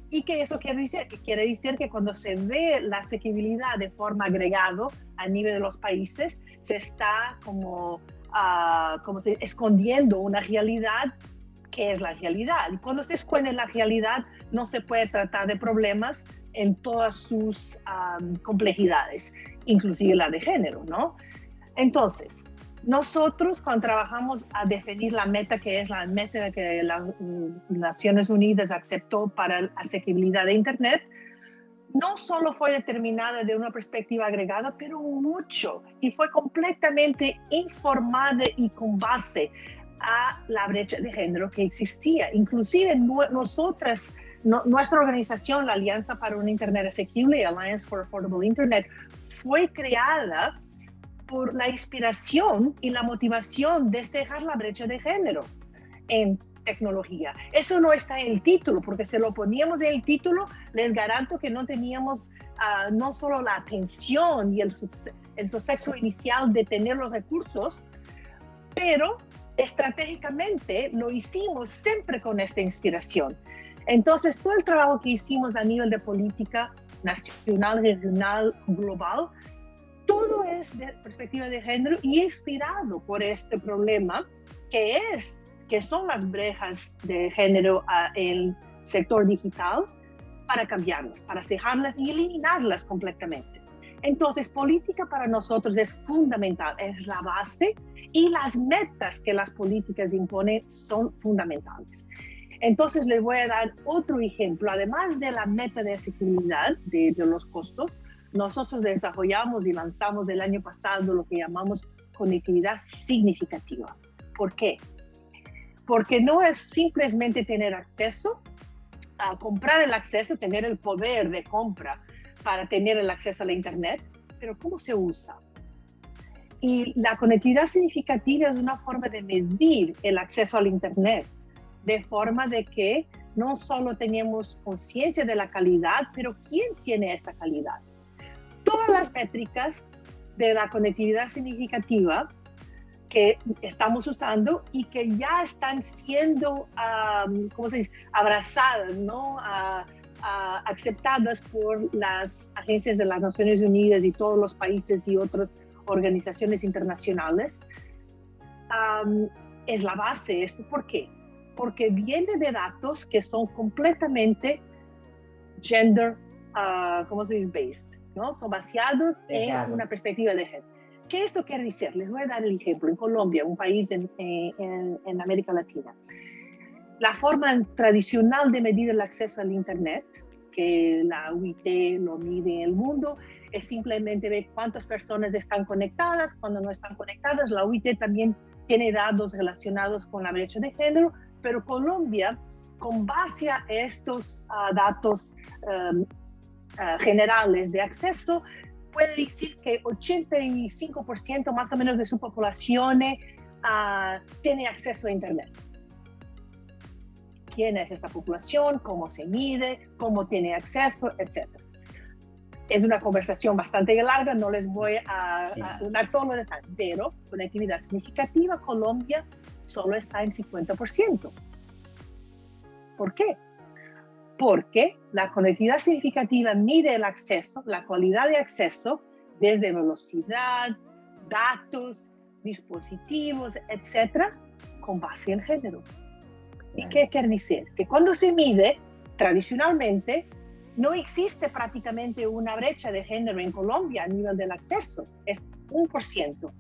¿Y que eso quiere decir? Que quiere decir que cuando se ve la asequibilidad de forma agregada a nivel de los países, se está como escondiendo una realidad que es la realidad. Y cuando se esconde la realidad, no se puede tratar de problemas en todas sus complejidades, inclusive la de género, ¿no? Entonces, nosotros cuando trabajamos a definir la meta, que es la meta que las Naciones Unidas aceptó para la asequibilidad de Internet, no solo fue determinada de una perspectiva agregada, pero mucho, y fue completamente informada y con base a la brecha de género que existía. Inclusive nosotras, nuestra organización, la Alianza para un Internet Asequible, Alliance for Affordable Internet, fue creada por la inspiración y la motivación de cejar la brecha de género en tecnología. Eso no está en el título, porque si lo poníamos en el título, les garanto que no teníamos no solo la atención y el suceso inicial de tener los recursos, pero estratégicamente lo hicimos siempre con esta inspiración. Entonces, todo el trabajo que hicimos a nivel de política nacional, regional, global, todo todo es de perspectiva de género y inspirado por este problema que son las brechas de género en el sector digital, para cambiarlas, para cejarlas y eliminarlas completamente. Entonces, política para nosotros es fundamental, es la base, y las metas que las políticas imponen son fundamentales. Entonces, les voy a dar otro ejemplo. Además de la meta de asequibilidad de los costos, nosotros desarrollamos y lanzamos el año pasado lo que llamamos conectividad significativa. ¿Por qué? Porque no es simplemente tener acceso a comprar el acceso, tener el poder de compra para tener el acceso a la Internet, pero ¿cómo se usa? Y la conectividad significativa es una forma de medir el acceso al Internet, de forma de que no solo tenemos conciencia de la calidad, pero ¿quién tiene esta calidad? Todas las métricas de la conectividad significativa que estamos usando y que ya están siendo, ¿cómo se dice?, abrazadas, ¿no? Aceptadas por las agencias de las Naciones Unidas y todos los países y otras organizaciones internacionales, es la base. ¿Esto por qué? Porque viene de datos que son completamente gender, ¿cómo se dice?, based, ¿no? Son basados en una perspectiva de género. ¿Qué esto quiere decir? Les voy a dar el ejemplo. En Colombia, un país en América Latina, la forma tradicional de medir el acceso al Internet, que la UIT lo mide en el mundo, es simplemente ver cuántas personas están conectadas, cuando no están conectadas. La UIT también tiene datos relacionados con la brecha de género, pero Colombia, con base a estos datos generales de acceso, puede decir que 85% más o menos de su población tiene acceso a Internet. ¿Quién es esa población? ¿Cómo se mide? ¿Cómo tiene acceso? Etcétera. Es una conversación bastante larga, no les voy a dar todos los detalles, pero conectividad significativa, Colombia solo está en 50%. ¿Por qué? Porque la conectividad significativa mide el acceso, la calidad de acceso, desde velocidad, datos, dispositivos, etcétera, con base en género. ¿Y qué quiere decir? Que cuando se mide, tradicionalmente, no existe prácticamente una brecha de género en Colombia a nivel del acceso, es 1%.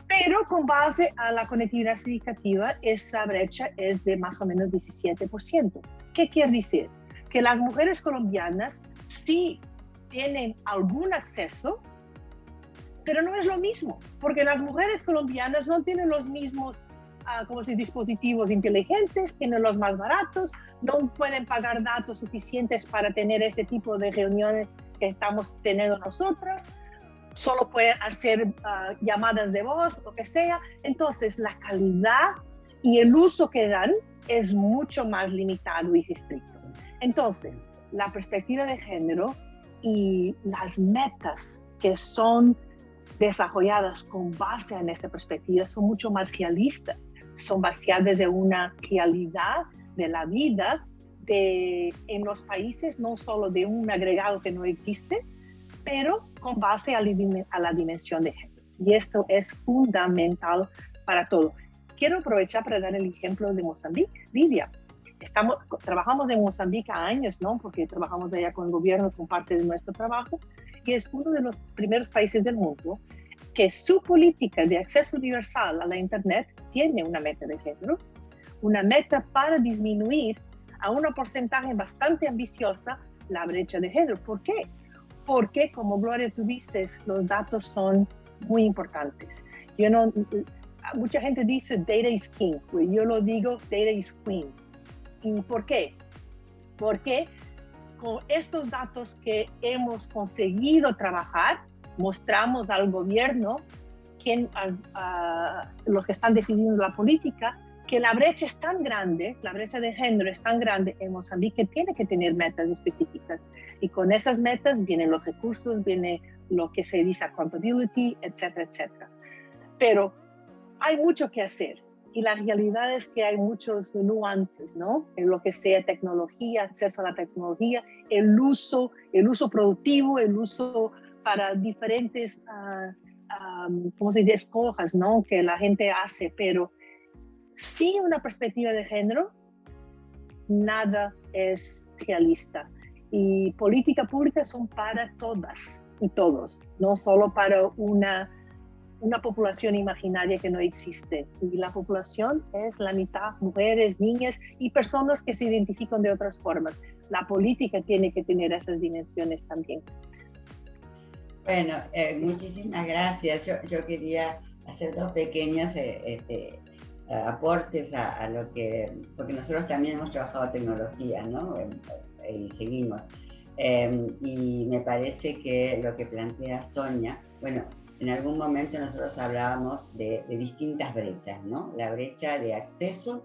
Pero con base a la conectividad significativa, esa brecha es de más o menos 17%. ¿Qué quiere decir? Que las mujeres colombianas sí tienen algún acceso, pero no es lo mismo, porque las mujeres colombianas no tienen los mismos dispositivos inteligentes, tienen los más baratos, no pueden pagar datos suficientes para tener este tipo de reuniones que estamos teniendo nosotras, solo pueden hacer llamadas de voz, lo que sea. Entonces la calidad y el uso que dan es mucho más limitado y restricto. Entonces, la perspectiva de género y las metas que son desarrolladas con base en esta perspectiva son mucho más realistas, son basadas en una realidad de la vida en los países, no solo de un agregado que no existe, pero con base a la dimensión de género. Y esto es fundamental para todo. Quiero aprovechar para dar el ejemplo de Mozambique. Lidia, trabajamos en Mozambique a años, ¿no? Porque trabajamos allá con el gobierno, con parte de nuestro trabajo, y es uno de los primeros países del mundo que su política de acceso universal a la Internet tiene una meta de género, una meta para disminuir a un porcentaje bastante ambiciosa la brecha de género. ¿Por qué? Porque, como Gloria tú viste, los datos son muy importantes. Mucha gente dice data is king, yo lo digo data is queen. ¿Y por qué? Porque con estos datos que hemos conseguido trabajar, mostramos al gobierno, los que están decidiendo la política, que la brecha es tan grande, la brecha de género es tan grande en Mozambique que tiene que tener metas específicas. Y con esas metas vienen los recursos, viene lo que se dice accountability, etcétera, etcétera. Pero hay mucho que hacer. Y la realidad es que hay muchos nuances, ¿no? En lo que sea tecnología, acceso a la tecnología, el uso productivo, el uso para diferentes ¿cómo se dice?, escojas, ¿no?, que la gente hace, pero sin una perspectiva de género, nada es realista. Y política pública son para todas y todos, no solo para una población imaginaria que no existe. Y la población es la mitad mujeres, niñas y personas que se identifican de otras formas. La política tiene que tener esas dimensiones también. Bueno, muchísimas gracias. Yo quería hacer dos pequeños aportes a lo que, porque nosotros también hemos trabajado tecnología, ¿no? Y seguimos. Y me parece que lo que plantea Sonia, bueno, en algún momento nosotros hablábamos de distintas brechas, ¿no? La brecha de acceso,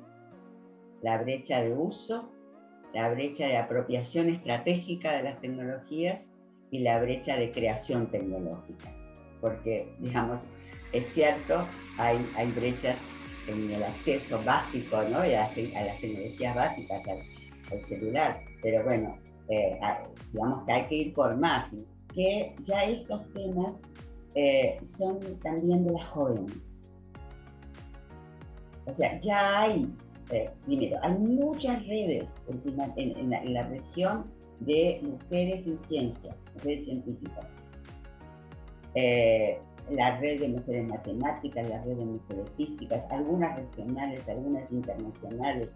la brecha de uso, la brecha de apropiación estratégica de las tecnologías y la brecha de creación tecnológica. Porque, digamos, es cierto, hay brechas en el acceso básico, ¿no?, a las tecnologías básicas, al celular, pero bueno, digamos que hay que ir por más, que ya estos temas son también de las jóvenes. O sea, ya hay, primero, hay muchas redes en la región de mujeres en ciencia, mujeres científicas. La red de mujeres matemáticas, la red de mujeres físicas, algunas regionales, algunas internacionales,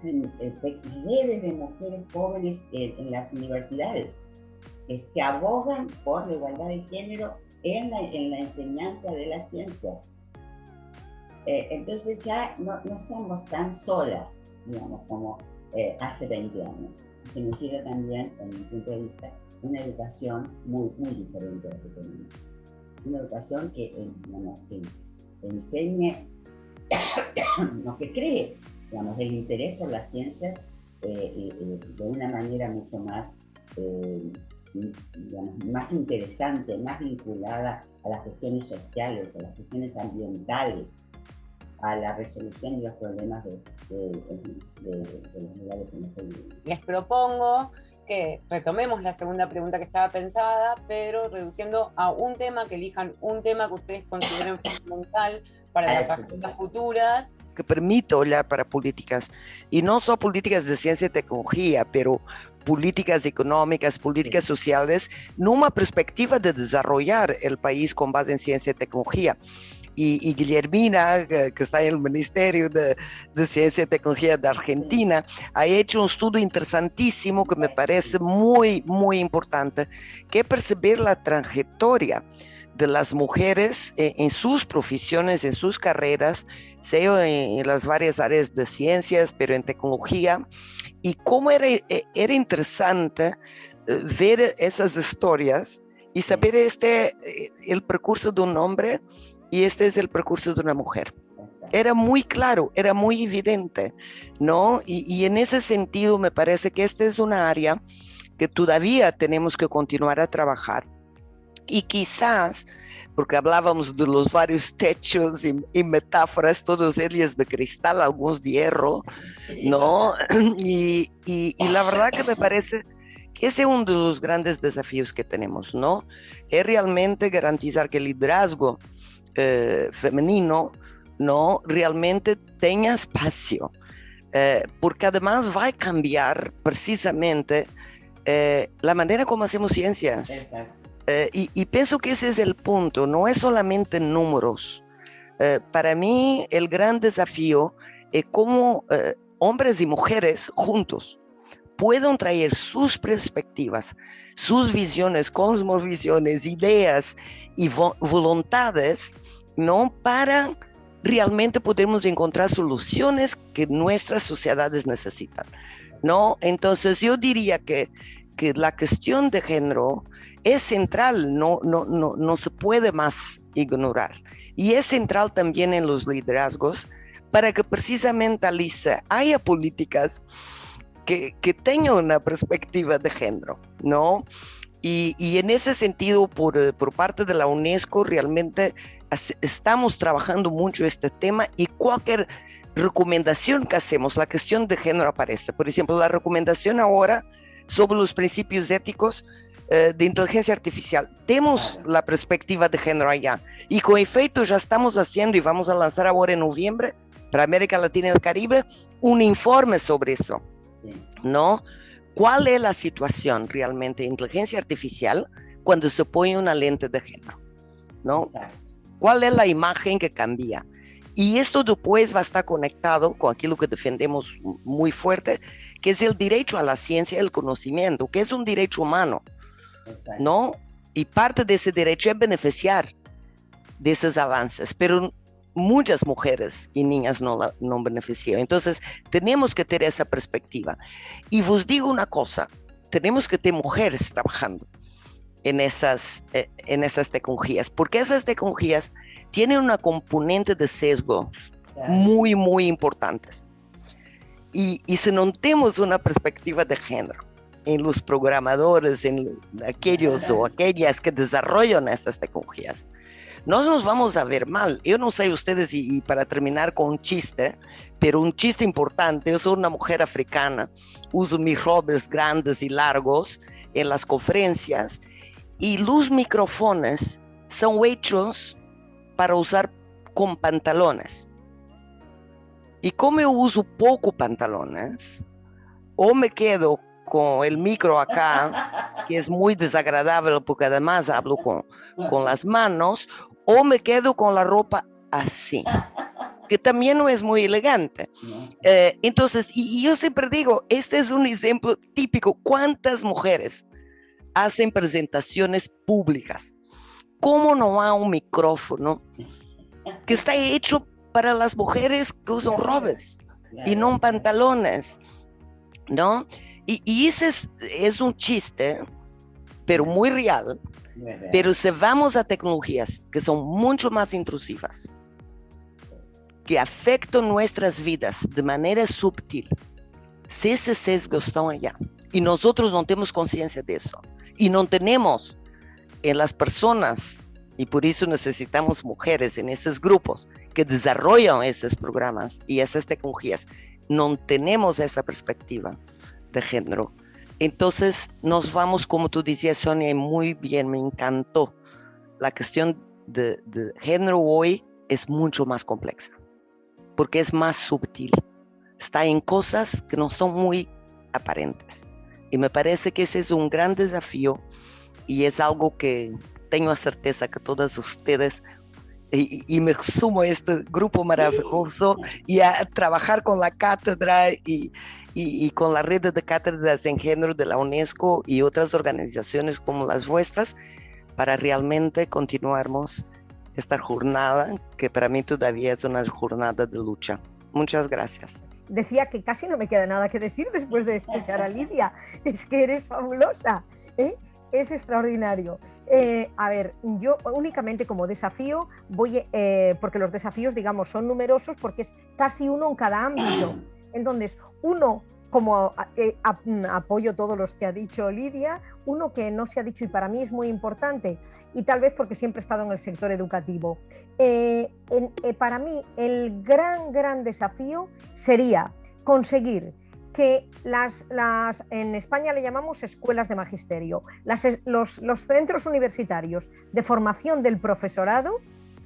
redes de mujeres jóvenes en las universidades que abogan por la igualdad de género en la enseñanza de las ciencias. Entonces ya no estamos tan solas, digamos, como hace 20 años. Se necesita también, en mi punto de vista, una educación muy, muy diferente a la que tenemos. Una educación que enseñe, no, que cree, digamos, el interés por las ciencias de una manera mucho más, digamos, más interesante, más vinculada a las cuestiones sociales, a las cuestiones ambientales, a la resolución de los problemas de los lugares en los que vivimos. Les propongo que retomemos la segunda pregunta que estaba pensada, pero reduciendo a un tema, que elijan un tema que ustedes consideren fundamental para las agendas futuras. Que permita olhar para políticas, y no solo políticas de ciencia y tecnología, pero políticas económicas, políticas sociales, en una perspectiva de desarrollar el país con base en ciencia y tecnología. Y Guillermina, que está en el Ministerio de Ciencia y Tecnología de Argentina, ha hecho un estudio interesantísimo que me parece muy, muy importante, que es percibir la trayectoria de las mujeres en sus profesiones, en sus carreras, sea en las varias áreas de ciencias, pero en tecnología, y cómo era interesante ver esas historias y saber el percurso de un hombre y este es el percurso de una mujer. Era muy claro, era muy evidente, ¿no? Y en ese sentido me parece que esta es una área que todavía tenemos que continuar a trabajar. Y quizás, porque hablábamos de los varios techos y metáforas, todos ellos de cristal, algunos de hierro, ¿no? Y la verdad que me parece que ese es uno de los grandes desafíos que tenemos, ¿no? Es realmente garantizar que el liderazgo femenino, ¿no?, realmente tenga espacio, porque además va a cambiar precisamente la manera como hacemos ciencias. Y pienso que ese es el punto, no es solamente números. Para mí el gran desafío es cómo hombres y mujeres juntos puedan traer sus perspectivas, sus visiones, cosmovisiones, ideas y voluntades, ¿no?, para realmente podermos encontrar soluciones que nuestras sociedades necesitan, ¿no? Entonces yo diría que la cuestión de género es central, no se puede más ignorar. Y es central también en los liderazgos para que precisamente, Alicia, haya políticas que tengan una perspectiva de género, ¿no? Y en ese sentido, por parte de la UNESCO, realmente estamos trabajando mucho este tema y cualquier recomendación que hacemos, la cuestión de género aparece. Por ejemplo, la recomendación ahora sobre los principios éticos de inteligencia artificial. Tenemos la perspectiva de género allá. Y con efecto ya estamos haciendo, y vamos a lanzar ahora en noviembre, para América Latina y el Caribe, un informe sobre eso, ¿no? ¿Cuál es la situación realmente de inteligencia artificial cuando se pone una lente de género, ¿no? Exacto. ¿Cuál es la imagen que cambia? Y esto después va a estar conectado con aquello que defendemos muy fuerte, que es el derecho a la ciencia y el conocimiento, que es un derecho humano, Exacto. ¿no? Y parte de ese derecho es beneficiar de esos avances, pero muchas mujeres y niñas no benefician. Entonces, tenemos que tener esa perspectiva. Y os digo una cosa, tenemos que tener mujeres trabajando en esas tecnologías, porque esas tecnologías tienen una componente de sesgo muy, muy importantes. Y si no tenemos una perspectiva de género en los programadores, en aquellos o aquellas que desarrollan esas tecnologías, no nos vamos a ver mal. Yo no sé ustedes, y para terminar con un chiste, pero un chiste importante. Yo soy una mujer africana, uso mis robes grandes y largos en las conferencias, y los micrófonos son hechos para usar con pantalones. Y como yo uso poco pantalones, o me quedo con el micro acá, que es muy desagradable porque además hablo con las manos, o me quedo con la ropa así, que también no es muy elegante. Entonces, y yo siempre digo, este es un ejemplo típico. ¿Cuántas mujeres hacen presentaciones públicas? ¿Cómo no hay un micrófono que está hecho para las mujeres que usan robes y no pantalones, ¿no? Y ese es un chiste, pero muy real. Pero si vamos a tecnologías que son mucho más intrusivas, que afectan nuestras vidas de manera sutil, si ese sesgo está allá, y nosotros no tenemos conciencia de eso, y no tenemos en las personas, y por eso necesitamos mujeres en esos grupos que desarrollan esos programas y esas tecnologías, no tenemos esa perspectiva de género. Entonces nos vamos, como tú decías, Sonia, muy bien, me encantó. La cuestión de género hoy es mucho más compleja, porque es más sutil, está en cosas que no son muy aparentes. Y me parece que ese es un gran desafío y es algo que tengo certeza que todas ustedes, y me sumo a este grupo maravilloso y a trabajar con la cátedra y con la red de cátedras en género de la UNESCO y otras organizaciones como las vuestras, para realmente continuarmos esta jornada, que para mí todavía es una jornada de lucha. Muchas gracias. Decía que casi no me queda nada que decir después de escuchar a Lidia. Es que eres fabulosa, ¿eh? Es extraordinario. A ver, yo únicamente como desafío voy, porque los desafíos, digamos, son numerosos, porque es casi uno en cada ámbito. Entonces, uno, como apoyo todos los que ha dicho Lidia, uno que no se ha dicho y para mí es muy importante, y tal vez porque siempre he estado en el sector educativo. Para mí el gran desafío sería conseguir que en España le llamamos escuelas de magisterio, los centros universitarios de formación del profesorado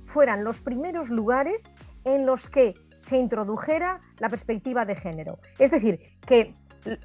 fueran los primeros lugares en los que se introdujera la perspectiva de género. Es decir, que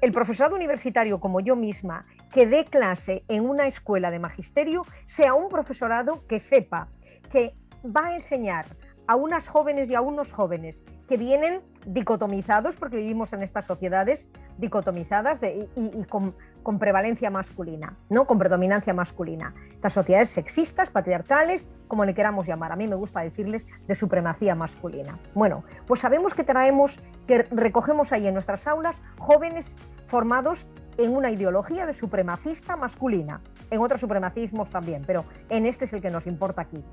el profesorado universitario, como yo misma, que dé clase en una escuela de magisterio, sea un profesorado que sepa que va a enseñar a unas jóvenes y a unos jóvenes que vienen dicotomizados, porque vivimos en estas sociedades dicotomizadas y con prevalencia masculina, ¿no? Con predominancia masculina. Estas sociedades sexistas, patriarcales, como le queramos llamar. A mí me gusta decirles de supremacía masculina. Bueno, pues sabemos que recogemos ahí en nuestras aulas jóvenes formados en una ideología de supremacista masculina, en otros supremacismos también, pero en este es el que nos importa aquí.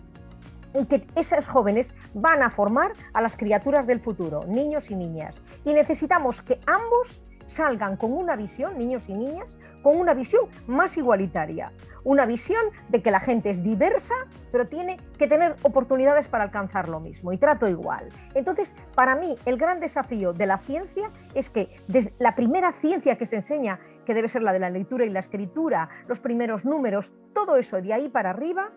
Y que esos jóvenes van a formar a las criaturas del futuro, niños y niñas. Y necesitamos que ambos salgan con una visión, niños y niñas, con una visión más igualitaria. Una visión de que la gente es diversa, pero tiene que tener oportunidades para alcanzar lo mismo y trato igual. Entonces, para mí, el gran desafío de la ciencia es que desde la primera ciencia que se enseña que debe ser la de la lectura y la escritura, los primeros números, todo eso de ahí para arriba,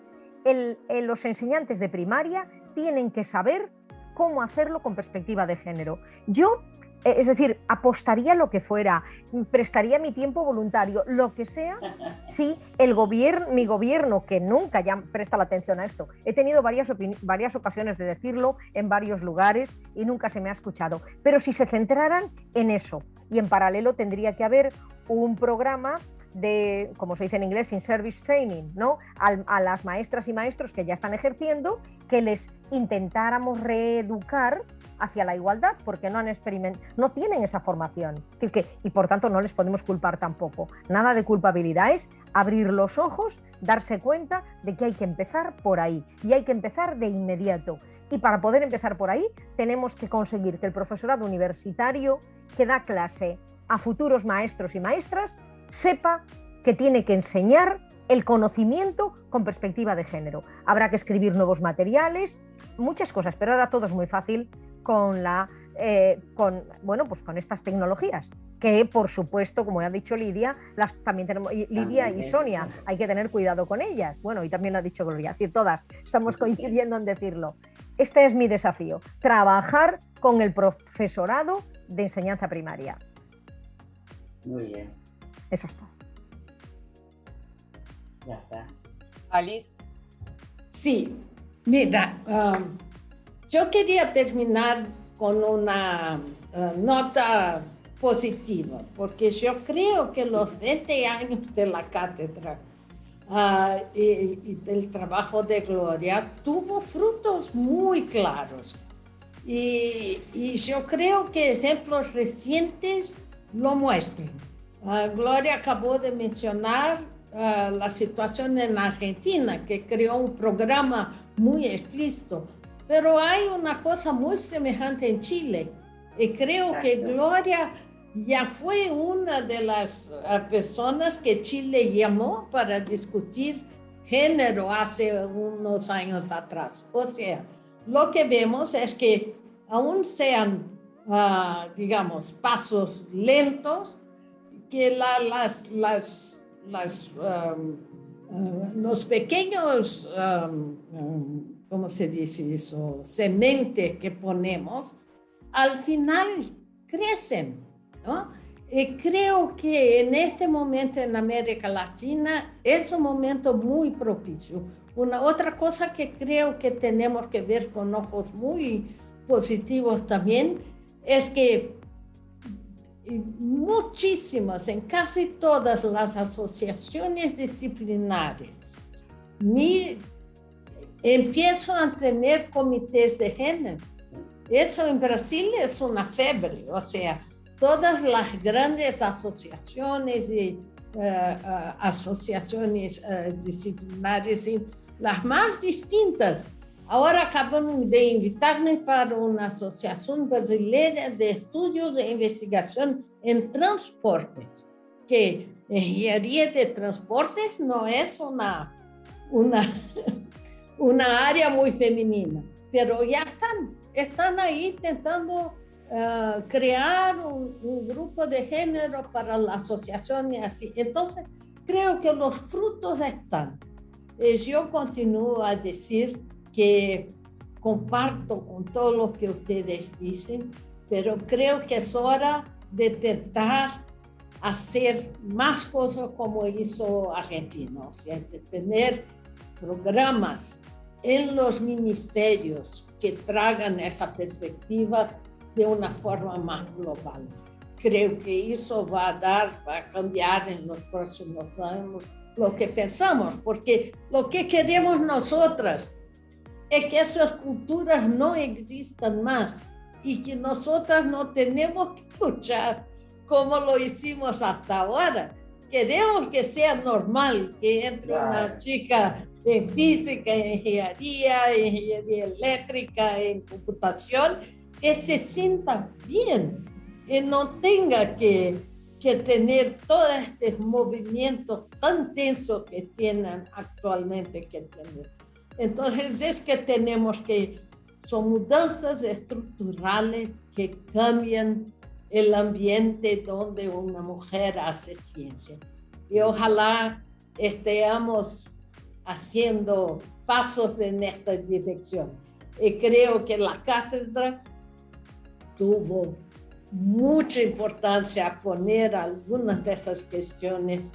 los enseñantes de primaria tienen que saber cómo hacerlo con perspectiva de género. Yo, es decir, apostaría lo que fuera, prestaría mi tiempo voluntario, lo que sea, si mi gobierno, que nunca ya presta la atención a esto, he tenido varias ocasiones de decirlo en varios lugares y nunca se me ha escuchado, pero si se centraran en eso, y en paralelo tendría que haber un programa de, como se dice en inglés, in-service training, ¿no? A las maestras y maestros que ya están ejerciendo, que les intentáramos reeducar hacia la igualdad, porque no tienen esa formación. Es decir, y por tanto no les podemos culpar tampoco. Nada de culpabilidad, es abrir los ojos, darse cuenta de que hay que empezar por ahí, y hay que empezar de inmediato. Y para poder empezar por ahí, tenemos que conseguir que el profesorado universitario que da clase a futuros maestros y maestras sepa que tiene que enseñar el conocimiento con perspectiva de género. Habrá que escribir nuevos materiales, muchas cosas, pero ahora todo es muy fácil con estas tecnologías, que por supuesto, como ha dicho Lidia, también tenemos Lidia y Sonia, hay que tener cuidado con ellas. Bueno, y también lo ha dicho Gloria, es decir, todas estamos coincidiendo en decirlo. Este es mi desafío, trabajar con el profesorado de enseñanza primaria. Muy bien. Eso está. Ya está. Alice. Sí, mira, yo quería terminar con una nota positiva, porque yo creo que los 20 años de la cátedra y del trabajo de Gloria tuvo frutos muy claros. Y yo creo que ejemplos recientes lo muestran. Gloria acabó de mencionar la situación en Argentina, que creó un programa muy explícito, pero hay una cosa muy semejante en Chile, y creo que Gloria ya fue una de las personas que Chile llamó para discutir género hace unos años atrás. O sea, lo que vemos es que aún sean, digamos, pasos lentos, que los pequeños, ¿cómo se dice eso? Sementes que ponemos, al final crecen, ¿no? Y creo que en este momento en América Latina es un momento muy propicio. Otra cosa que creo que tenemos que ver con ojos muy positivos también es que muchísimas, en casi todas las asociaciones disciplinares, empiezan a tener comités de género. Eso en Brasil es una fiebre, o sea, todas las grandes asociaciones y asociaciones disciplinares, las más distintas. Ahora acaban de invitarme para una asociación brasileña de estudios de investigación en transportes, que ingeniería de transportes no es una área muy femenina, pero ya están ahí intentando crear un grupo de género para la asociación y así. Entonces, creo que los frutos están. Yo continúo a decir que comparto con todo lo que ustedes dicen, pero creo que es hora de intentar hacer más cosas como hizo Argentina, o sea, de tener programas en los ministerios que traigan esa perspectiva de una forma más global. Creo que eso va a cambiar en los próximos años lo que pensamos, porque lo que queremos nosotras es que esas culturas no existan más y que nosotras no tenemos que luchar como lo hicimos hasta ahora. Queremos que sea normal que entre una chica en física, en ingeniería eléctrica, en computación, que se sienta bien y no tenga que tener todos estos movimientos tan tensos que tienen actualmente que tener. Entonces es que tenemos que, son mudanzas estructurales que cambian el ambiente donde una mujer hace ciencia. Y ojalá estemos haciendo pasos en esta dirección. Y creo que la cátedra tuvo mucha importancia a poner algunas de estas cuestiones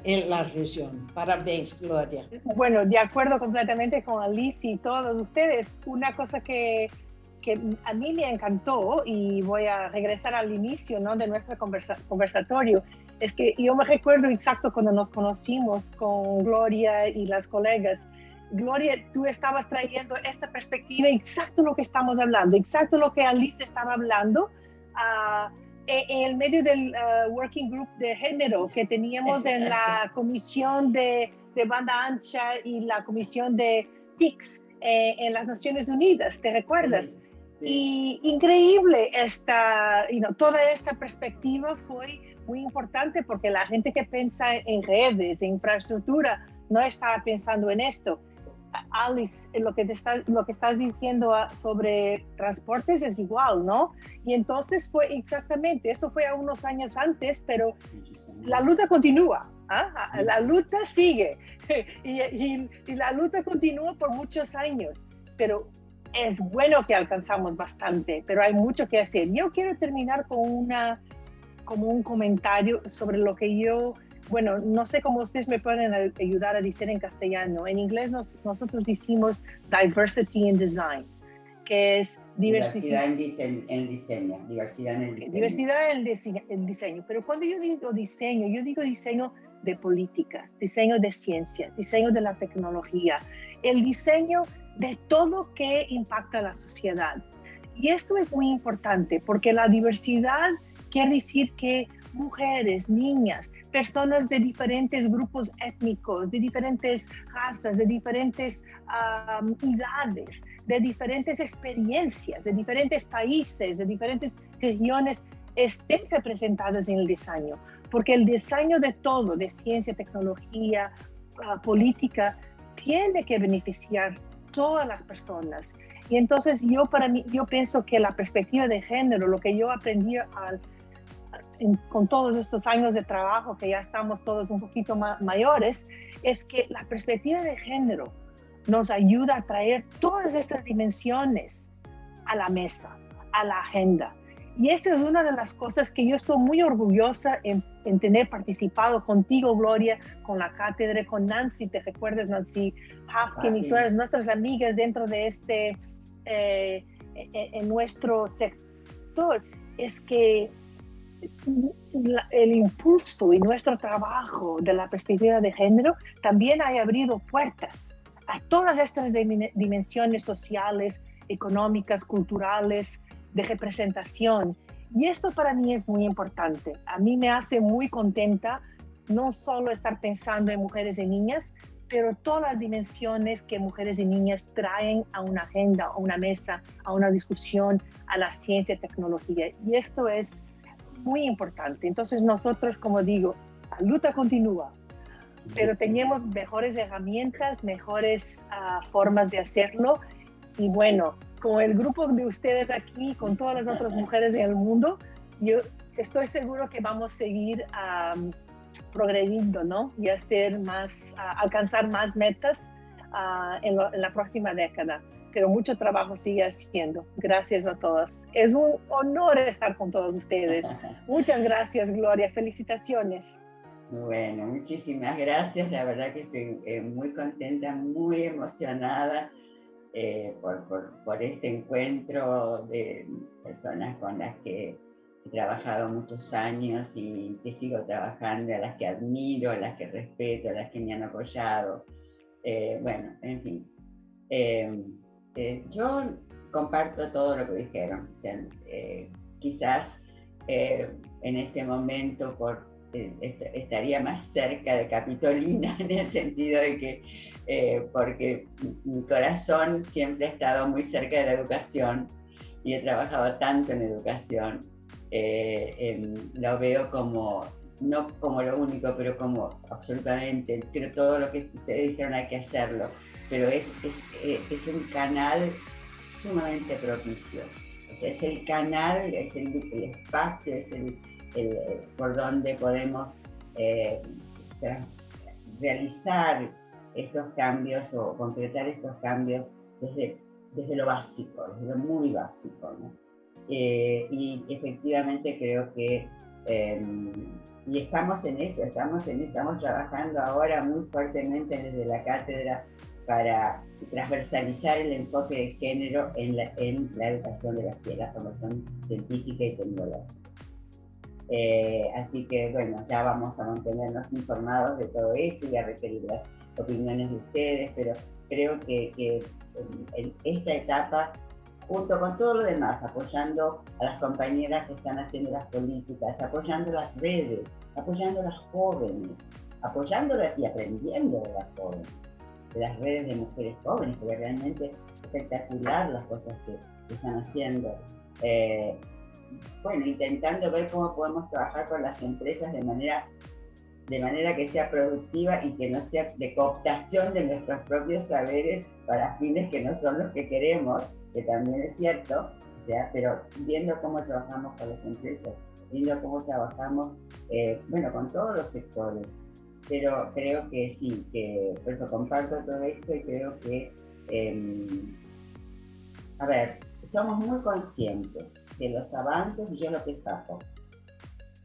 en la región. Parabéns, Gloria. Bueno, de acuerdo completamente con Alice y todos ustedes. Una cosa que a mí me encantó, y voy a regresar al inicio, ¿no?, de nuestro conversatorio, es que yo me recuerdo exacto cuando nos conocimos con Gloria y las colegas. Gloria, tú estabas trayendo esta perspectiva, exacto lo que estamos hablando, exacto lo que Alice estaba hablando, en el medio del Working Group de Género que teníamos en la Comisión de Banda Ancha y la Comisión de TICS en las Naciones Unidas, ¿te recuerdas? Sí. Y increíble, toda esta perspectiva fue muy importante porque la gente que piensa en redes, en infraestructura, no estaba pensando en esto. Alice, lo que estás diciendo sobre transportes es igual, ¿no? Y entonces fue exactamente, eso fue unos años antes, pero la lucha continúa, ¿eh? La lucha sigue y la lucha continúa por muchos años, pero es bueno que alcanzamos bastante, pero hay mucho que hacer. Yo quiero terminar con un comentario sobre lo que yo... Bueno, no sé cómo ustedes me pueden ayudar a decir en castellano. En inglés nosotros decimos diversity in design, que es diversidad en el diseño. Diversidad en el diseño. Pero cuando yo digo diseño de políticas, diseño de ciencia, diseño de la tecnología, el diseño de todo que impacta a la sociedad. Y esto es muy importante porque la diversidad quiere decir que mujeres, niñas, personas de diferentes grupos étnicos, de diferentes razas, de diferentes edades, de diferentes experiencias, de diferentes países, de diferentes regiones, estén representadas en el diseño. Porque el diseño de todo, de ciencia, tecnología, política, tiene que beneficiar a todas las personas. Y entonces yo pienso que la perspectiva de género, lo que yo aprendí con todos estos años de trabajo, que ya estamos todos un poquito mayores, es que la perspectiva de género nos ayuda a traer todas estas dimensiones a la mesa, a la agenda. Y esa es una de las cosas que yo estoy muy orgullosa en tener participado contigo, Gloria, con la cátedra, con Nancy, ¿te recuerdas, Nancy Hafkin? Y todas nuestras amigas dentro de en nuestro sector, es que el impulso y nuestro trabajo de la perspectiva de género también ha abierto puertas a todas estas dimensiones sociales, económicas, culturales, de representación. Y esto para mí es muy importante. A mí me hace muy contenta no solo estar pensando en mujeres y niñas, pero todas las dimensiones que mujeres y niñas traen a una agenda, a una mesa, a una discusión, a la ciencia y tecnología. Y esto es muy importante. Entonces nosotros, como digo, la lucha continúa, pero tenemos mejores herramientas, mejores formas de hacerlo. Y bueno, con el grupo de ustedes aquí, con todas las otras mujeres en el mundo, yo estoy seguro que vamos a seguir progrediendo, ¿no? Y alcanzar más metas en la próxima década. Pero mucho trabajo sigue haciendo. Gracias a todas. Es un honor estar con todos ustedes. Muchas gracias, Gloria. Felicitaciones. Bueno, muchísimas gracias. La verdad que estoy muy contenta, muy emocionada por este encuentro de personas con las que he trabajado muchos años y que sigo trabajando, a las que admiro, a las que respeto, a las que me han apoyado. Bueno, en fin. Yo comparto todo lo que dijeron. O sea, quizás en este momento estaría más cerca de Capitolina en el sentido de que porque mi corazón siempre ha estado muy cerca de la educación y he trabajado tanto en educación. Lo veo como, no como lo único, pero como absolutamente, creo todo lo que ustedes dijeron hay que hacerlo, pero es un canal sumamente propicio O sea, es el canal, es el espacio, es el por donde podemos realizar estos cambios o concretar estos cambios desde lo básico, desde lo muy básico, ¿no? Y efectivamente creo que y estamos en eso, estamos trabajando ahora muy fuertemente desde la cátedra para transversalizar el enfoque de género en la educación de la formación científica y tecnológica. Así que bueno, ya vamos a mantenernos informados de todo esto y a requerir las opiniones de ustedes, pero creo que en esta etapa, junto con todo lo demás, apoyando a las compañeras que están haciendo las políticas, apoyando las redes, apoyando a las jóvenes, apoyándolas y aprendiendo de las jóvenes, de las redes de mujeres jóvenes, porque realmente es espectacular las cosas que están haciendo. Bueno, intentando ver cómo podemos trabajar con las empresas de manera que sea productiva y que no sea de cooptación de nuestros propios saberes para fines que no son los que queremos, que también es cierto, o sea, pero viendo cómo trabajamos con las empresas, viendo cómo trabajamos, bueno, con todos los sectores, pero creo que sí, que por eso comparto todo esto y creo que, a ver, somos muy conscientes de los avances y yo lo que saco.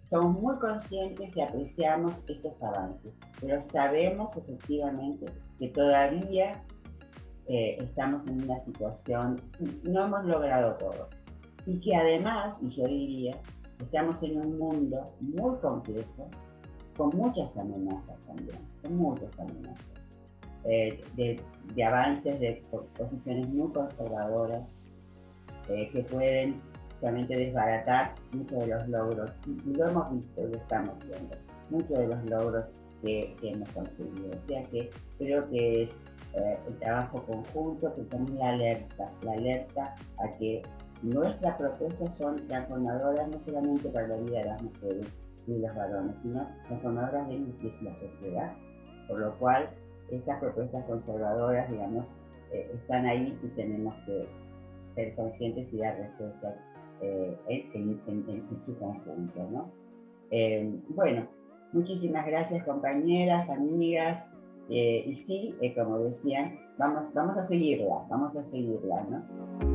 Somos muy conscientes y apreciamos estos avances, pero sabemos efectivamente que todavía estamos en una situación, no hemos logrado todo. Y que además, y yo diría, estamos en un mundo muy complejo, con muchas amenazas también, con muchas amenazas. De avances de posiciones muy conservadoras que pueden justamente desbaratar muchos de los logros, y lo hemos visto y lo estamos viendo, muchos de los logros que hemos conseguido. O sea que creo que es el trabajo conjunto, pero también la alerta a que nuestras propuestas son transformadoras no solamente para la vida de las mujeres y de los varones, sino transformadoras de la sociedad, por lo cual estas propuestas conservadoras, digamos, están ahí y tenemos que ser conscientes y dar respuestas en su conjunto, ¿no? Bueno, muchísimas gracias compañeras, amigas, y sí, como decían, vamos a seguirla, ¿no?